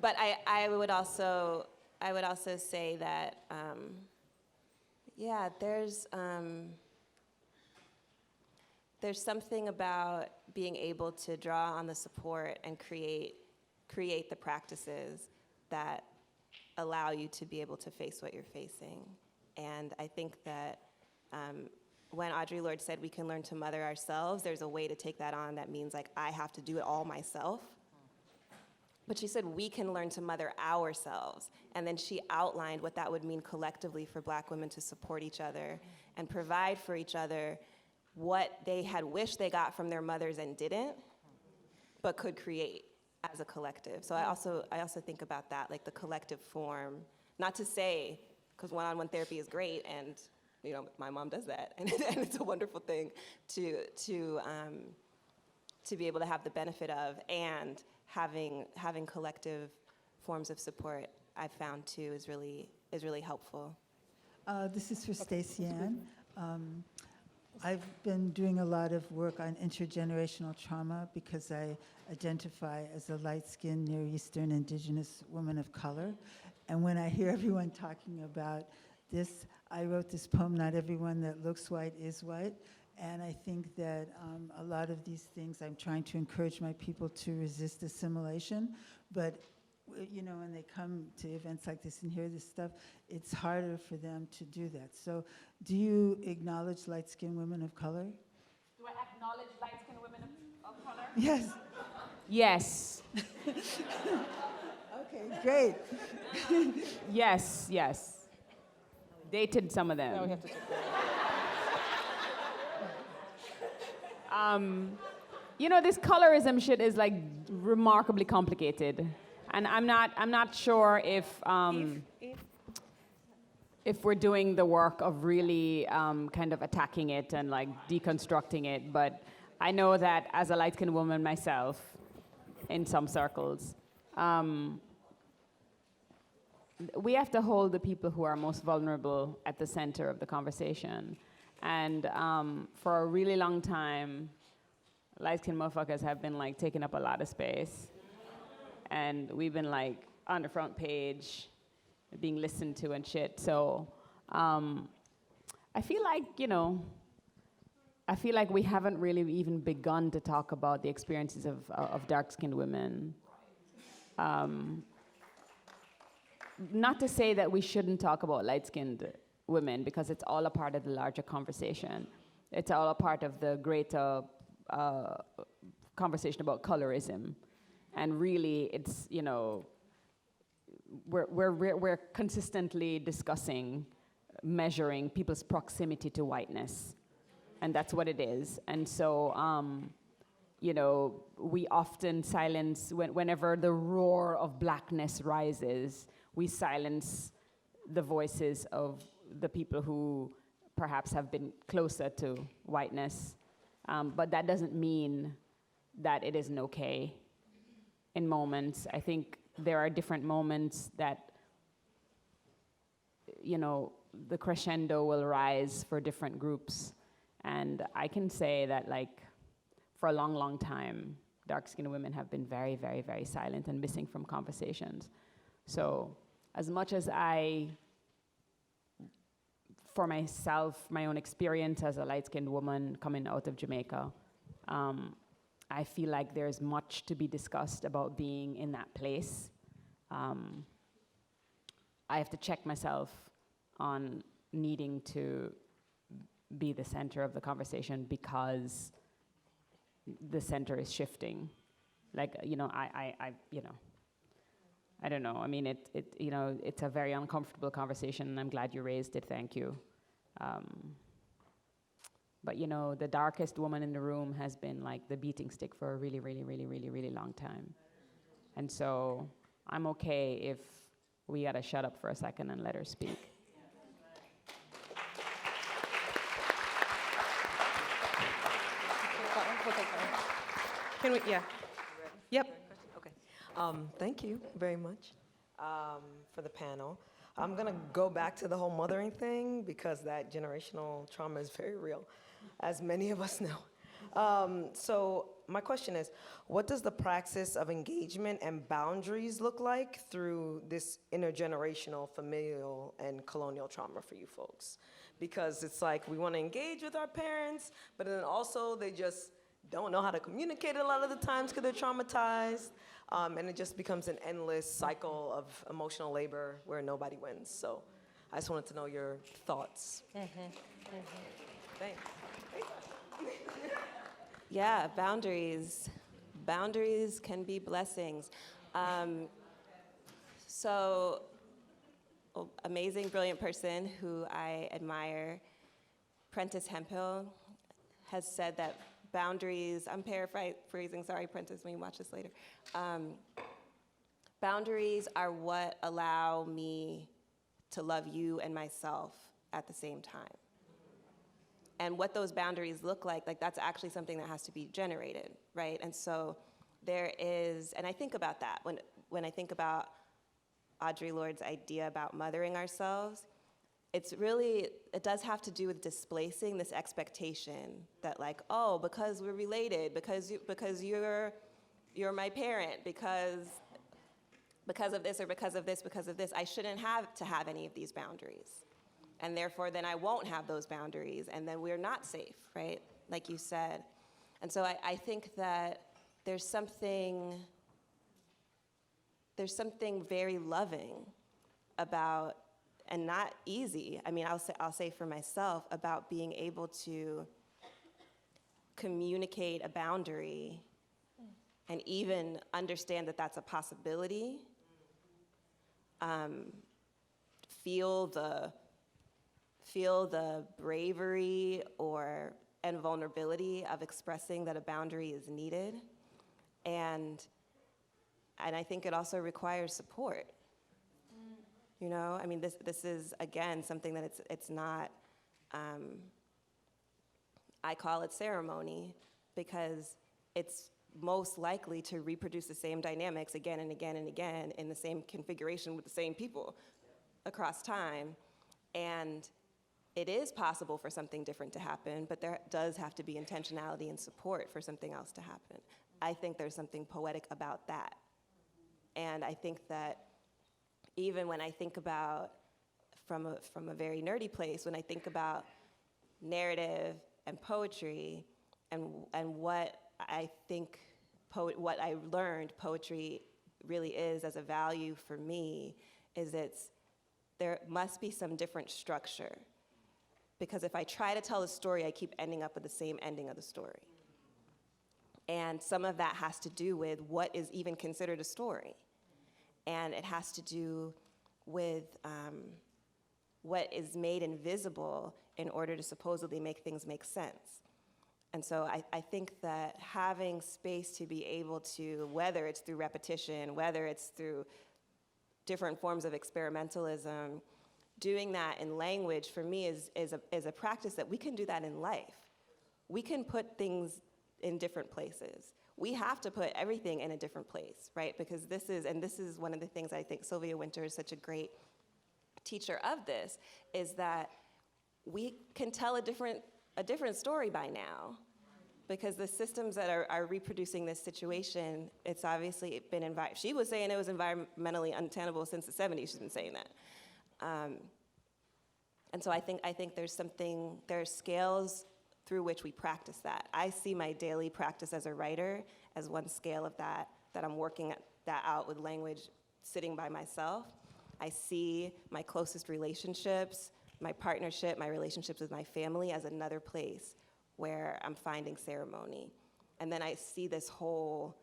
But I would also say that, yeah, there's something about being able to draw on the support and create the practices that allow you to be able to face what you're facing. And I think that when Audre Lorde said we can learn to mother ourselves, there's a way to take that on that means like I have to do it all myself. But she said we can learn to mother ourselves. And then she outlined what that would mean collectively for Black women to support each other and provide for each other what they had wished they got from their mothers and didn't, but could create as a collective. So I also think about that, like the collective form. Not to say, because one-on-one therapy is great, and my mom does that, and it's a wonderful thing to be able to have the benefit of, and having collective forms of support, I've found too is really helpful. This is for Staceyann. I've been doing a lot of work on intergenerational trauma because I identify as a light-skinned Near Eastern indigenous woman of color. And when I hear everyone talking about this, I wrote this poem, Not Everyone That Looks White Is White. And I think that a lot of these things, I'm trying to encourage my people to resist assimilation. But when they come to events like this and hear this stuff, it's harder for them to do that. So do you acknowledge light-skinned women of color? Do I acknowledge light-skinned women of color? Yes. Yes. Okay, great. Yes. Dated some of them. Now we have to take that. This colorism shit is like remarkably complicated. And I'm not sure if we're doing the work of really kind of attacking it and like deconstructing it. But I know that as a light-skinned woman myself, in some circles, we have to hold the people who are most vulnerable at the center of the conversation. And for a really long time, light-skinned motherfuckers have been like taking up a lot of space. And we've been like on the front page, being listened to and shit. So I feel like we haven't really even begun to talk about the experiences of dark-skinned women. Not to say that we shouldn't talk about light-skinned women, because it's all a part of the larger conversation. It's all a part of the greater conversation about colorism. And really, it's, we're consistently discussing, measuring people's proximity to whiteness. And that's what it is. And so, we often silence, whenever the roar of blackness rises, we silence the voices of the people who perhaps have been closer to whiteness. But that doesn't mean that it isn't okay. In moments, I think there are different moments that, the crescendo will rise for different groups. And I can say that, like, for a long, long time, dark-skinned women have been very, very, very silent and missing from conversations. So as much as for myself, my own experience as a light-skinned woman coming out of Jamaica, I feel like there's much to be discussed about being in that place. I have to check myself on needing to be the center of the conversation, because the center is shifting. Like, you know, I don't know. I mean, it's a very uncomfortable conversation, and I'm glad you raised it. Thank you. But you know, the darkest woman in the room has been like the beating stick for a really, really, really, really, really long time. And so I'm okay if we gotta shut up for a second and let her speak. Can we, yeah. Yep. Okay. Thank you very much for the panel. I'm going to go back to the whole mothering thing because that generational trauma is very real, as many of us know. So my question is, what does the praxis of engagement and boundaries look like through this intergenerational, familial, and colonial trauma for you folks? Because it's like we want to engage with our parents, but then also they just don't know how to communicate a lot of the times because they're traumatized. And it just becomes an endless cycle of emotional labor where nobody wins. So I just wanted to know your thoughts. Thanks. Yeah, boundaries. Boundaries can be blessings. So, amazing, brilliant person who I admire, Prentice Hemphill, has said that boundaries, I'm paraphrasing, sorry, Prentice, when you watch this later. Boundaries are what allow me to love you and myself at the same time. And what those boundaries look like that's actually something that has to be generated, right? And so there is, and I think about that when I think about Audre Lorde's idea about mothering ourselves. It does have to do with displacing this expectation that like, oh, because we're related, because you're my parent, because of this or because of this, I shouldn't have to have any of these boundaries. And therefore, then I won't have those boundaries, and then we're not safe, right? Like you said. And so I think that there's something very loving about, and not easy, I mean, I'll say for myself, about being able to communicate a boundary and even understand that that's a possibility, feel the bravery and vulnerability of expressing that a boundary is needed. And I think it also requires support. You know, I mean, this is, again, something that it's not, I call it ceremony, because it's most likely to reproduce the same dynamics again and again and again in the same configuration with the same people across time. And it is possible for something different to happen, but there does have to be intentionality and support for something else to happen. I think there's something poetic about that. And I think that even when I think about, from a very nerdy place, when I think about narrative and poetry and what I think, what I learned poetry really is as a value for me, is there must be some different structure. Because if I try to tell a story, I keep ending up with the same ending of the story. And some of that has to do with what is even considered a story. And it has to do with what is made invisible in order to supposedly make things make sense. And so I think that having space to be able to, whether it's through repetition, whether it's through different forms of experimentalism, doing that in language for me is a practice that we can do that in life. We can put things in different places. We have to put everything in a different place, right? Because this is one of the things I think Sylvia Wynter is such a great teacher of this, is that we can tell a different story by now, because the systems that are reproducing this situation, it's obviously been she was saying it was environmentally untenable since the 70s. She's been saying that. And so I think there are scales through which we practice that. I see my daily practice as a writer as one scale of that I'm working that out with language sitting by myself. I see my closest relationships, my partnership, my relationships with my family as another place where I'm finding ceremony. And then I see this whole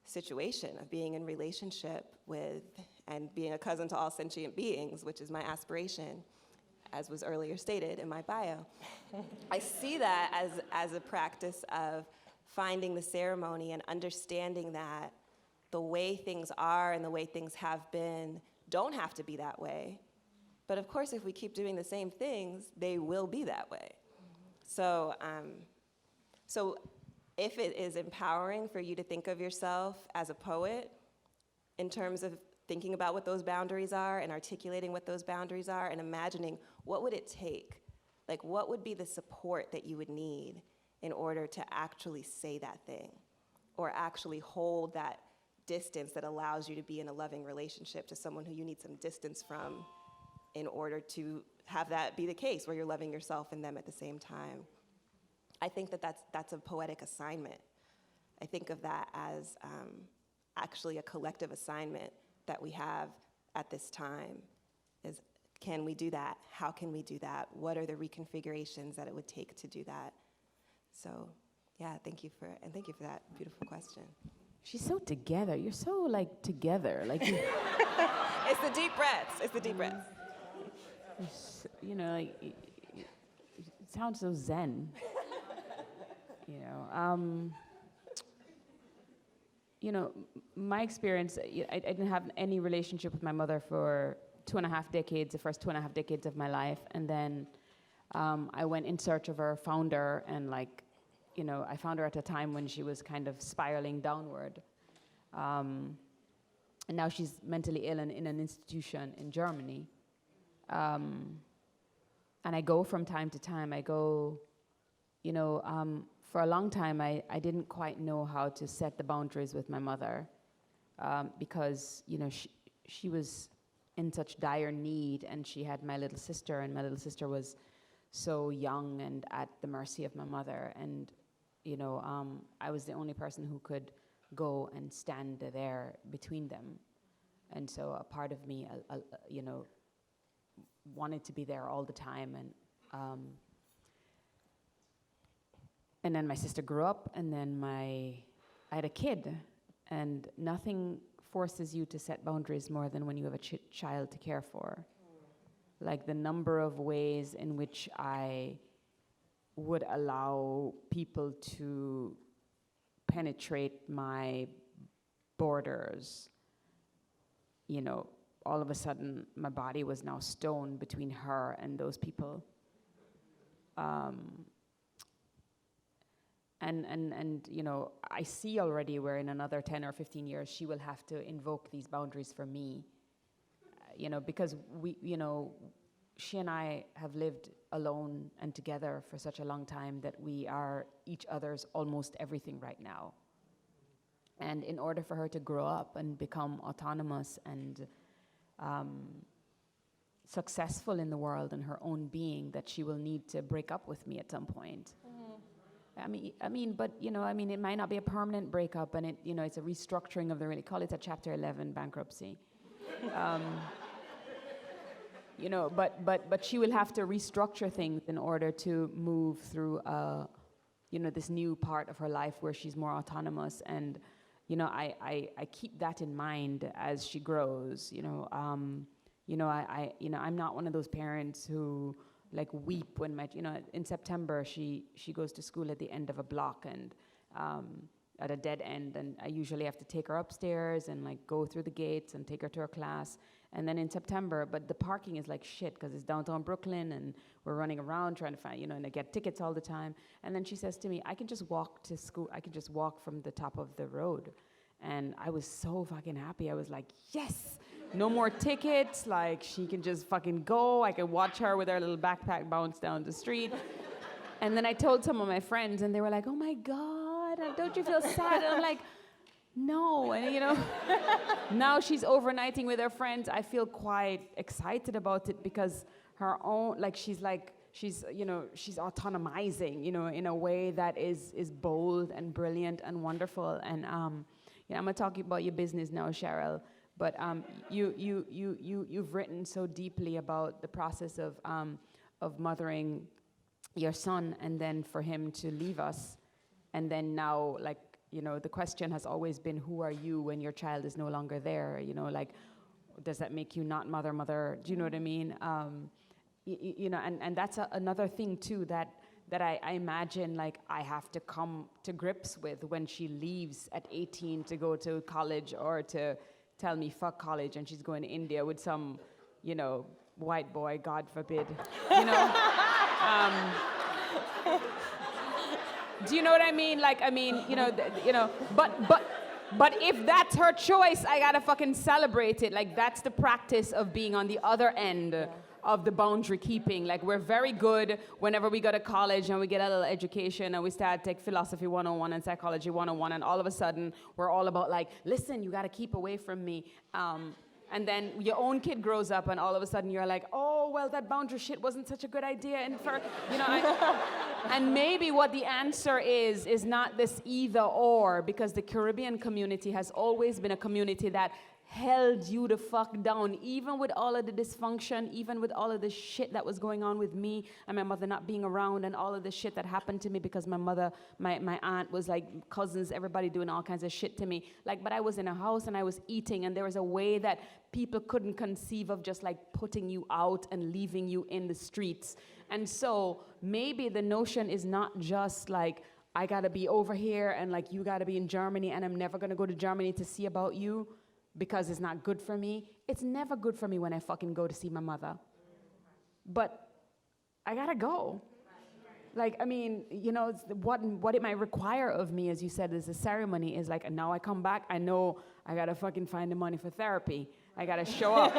situation of being in relationship with and being a cousin to all sentient beings, which is my aspiration, as was earlier stated in my bio. I see that as a practice of finding the ceremony and understanding that the way things are and the way things have been don't have to be that way. But of course, if we keep doing the same things, they will be that way. So if it is empowering for you to think of yourself as a poet in terms of thinking about what those boundaries are and articulating what those boundaries are and imagining what would it take, like what would be the support that you would need in order to actually say that thing or actually hold that distance that allows you to be in a loving relationship to someone who you need some distance from in order to have that be the case where you're loving yourself and them at the same time. I think that that's a poetic assignment. I think of that as actually a collective assignment that we have at this time is, can we do that? How can we do that? What are the reconfigurations that it would take to do that? So yeah, thank you for that beautiful question. She's so together. You're so like together. Like you, It's the deep breaths. It's the deep breaths. you know, like it sounds so zen. My experience, I didn't have any relationship with my mother for 2.5 decades, the first 2.5 decades of my life. And then I went in search of her, found her, and I found her at a time when she was kind of spiraling downward. And now she's mentally ill and in an institution in Germany. And I go from time to time, for a long time, I didn't quite know how to set the boundaries with my mother because, she was in such dire need, and she had my little sister, and my little sister was so young and at the mercy of my mother. And, I was the only person who could go and stand there between them. And so a part of me, wanted to be there all the time. And then my sister grew up, and then I had a kid, and nothing forces you to set boundaries more than when you have a child to care for. Like the number of ways in which I would allow people to penetrate my borders, all of a sudden my body was now stone between her and those people. And I see already where in another 10 or 15 years she will have to invoke these boundaries for me, because she and I have lived alone and together for such a long time that we are each other's almost everything right now. And in order for her to grow up and become autonomous and successful in the world and her own being, that she will need to break up with me at some point. But it might not be a permanent breakup, and it's a restructuring of call it a Chapter 11 bankruptcy. But she will have to restructure things in order to move through, this new part of her life where she's more autonomous. And, I keep that in mind as she grows. I'm not one of those parents who weep when in September she goes to school at the end of a block and at a dead end, and I usually have to take her upstairs and go through the gates and take her to her class. And then in September, but the parking is like shit because it's downtown Brooklyn and we're running around trying to find, and I get tickets all the time. And then she says to me, I can just walk to school. I can just walk from the top of the road. And I was so fucking happy. I was like, yes, no more tickets. She can just fucking go. I can watch her with her little backpack bounce down the street. And then I told some of my friends, and they were like, oh my God, don't you feel sad? And I'm like, no. And now she's overnighting with her friends. I feel quite excited about it because her own, she's autonomizing, in a way that is bold and brilliant and wonderful. And I'm gonna talk about your business now, Cheryl. But you've written so deeply about the process of mothering your son, and then for him to leave us And then now, like, the question has always been, who are you when your child is no longer there? Like, does that make you not mother? Do you know what I mean? And that's another thing too that I imagine, like, I have to come to grips with when she leaves at 18 to go to college, or to tell me fuck college and she's going to India with some, white boy, God forbid, Do you know what I mean? Like, but if that's her choice, I gotta fucking celebrate it. Like, that's the practice of being on the other end of the boundary keeping. Like, we're very good whenever we go to college and we get a little education and we start to take philosophy 101 and psychology 101, and all of a sudden we're all about, like, listen, you gotta keep away from me. And then your own kid grows up and all of a sudden you're like, oh, well, that boundary shit wasn't such a good idea. And and maybe what the answer is not this either or, because the Caribbean community has always been a community that held you the fuck down, even with all of the dysfunction, even with all of the shit that was going on with me and my mother not being around, and all of the shit that happened to me because my mother, my aunt was like cousins, everybody doing all kinds of shit to me. Like, but I was in a house and I was eating, and there was a way that people couldn't conceive of just like putting you out and leaving you in the streets. And so maybe the notion is not just like, I gotta be over here and like you gotta be in Germany and I'm never gonna go to Germany to see about you because it's not good for me. It's never good for me when I fucking go to see my mother. But I gotta go. Like, I mean, what it might require of me, as you said, is a ceremony, is like, now I come back, I know I gotta fucking find the money for therapy. I gotta show up.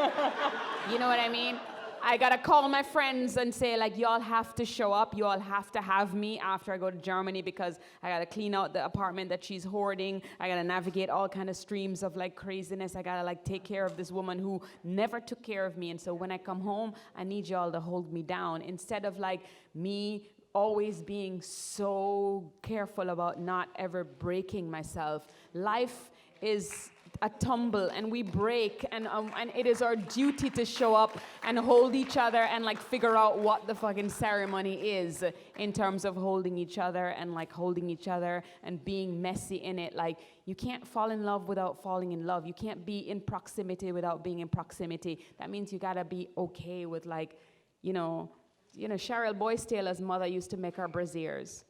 You know what I mean? I gotta call my friends and say, like, y'all have to show up. You all have to have me after I go to Germany, because I gotta clean out the apartment that she's hoarding. I gotta navigate all kind of streams of like craziness. I gotta like take care of this woman who never took care of me. And so when I come home, I need y'all to hold me down, instead of like me always being so careful about not ever breaking myself. Life is a tumble and we break, and it is our duty to show up and hold each other and like figure out what the fucking ceremony is in terms of holding each other and like holding each other and being messy in it. Like, you can't fall in love without falling in love. You can't be in proximity without being in proximity. That means you gotta be okay with like, Cheryl Boyce Taylor's mother used to make her brassieres.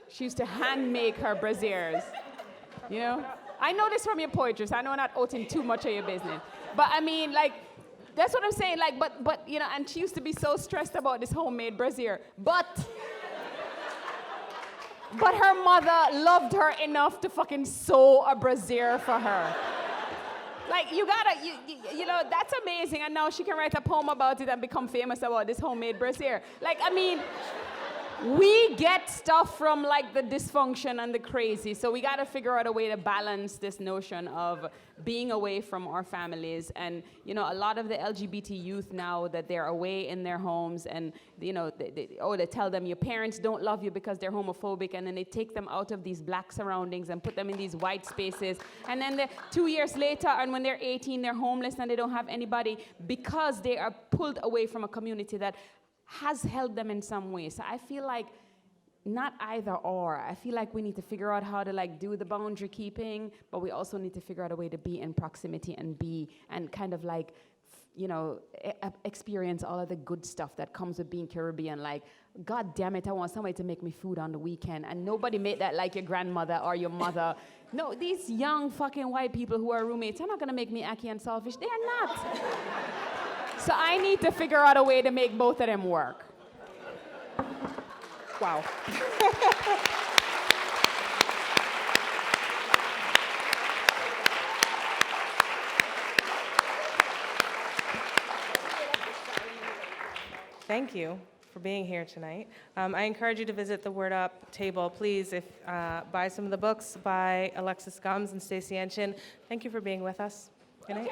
She used to hand make her brassieres, I know this from your poetry, so I know I'm not outing too much of your business. But I mean, like, that's what I'm saying. Like, but and she used to be so stressed about this homemade brassiere. But her mother loved her enough to fucking sew a brassiere for her. Like, you gotta, that's amazing. And now she can write a poem about it and become famous about this homemade brassiere. Like, I mean, we get stuff from like the dysfunction and the crazy, so we gotta figure out a way to balance this notion of being away from our families. And a lot of the LGBT youth now, that they're away in their homes, and they tell them your parents don't love you because they're homophobic, and then they take them out of these black surroundings and put them in these white spaces, and then 2 years later, and when they're 18, they're homeless and they don't have anybody because they are pulled away from a community that has held them in some way. So I feel like not either or. I feel like we need to figure out how to like do the boundary keeping, but we also need to figure out a way to be in proximity and kind of like, experience all of the good stuff that comes with being Caribbean. Like, God damn it, I want somebody to make me food on the weekend, and nobody made that like your grandmother or your mother. No, these young fucking white people who are roommates are not gonna make me acky and selfish. They are not. So I need to figure out a way to make both of them work. Wow. Thank you for being here tonight. I encourage you to visit the Word Up table. Please, buy some of the books by Alexis Gumbs and Staceyann Chin. Thank you for being with us. Good night.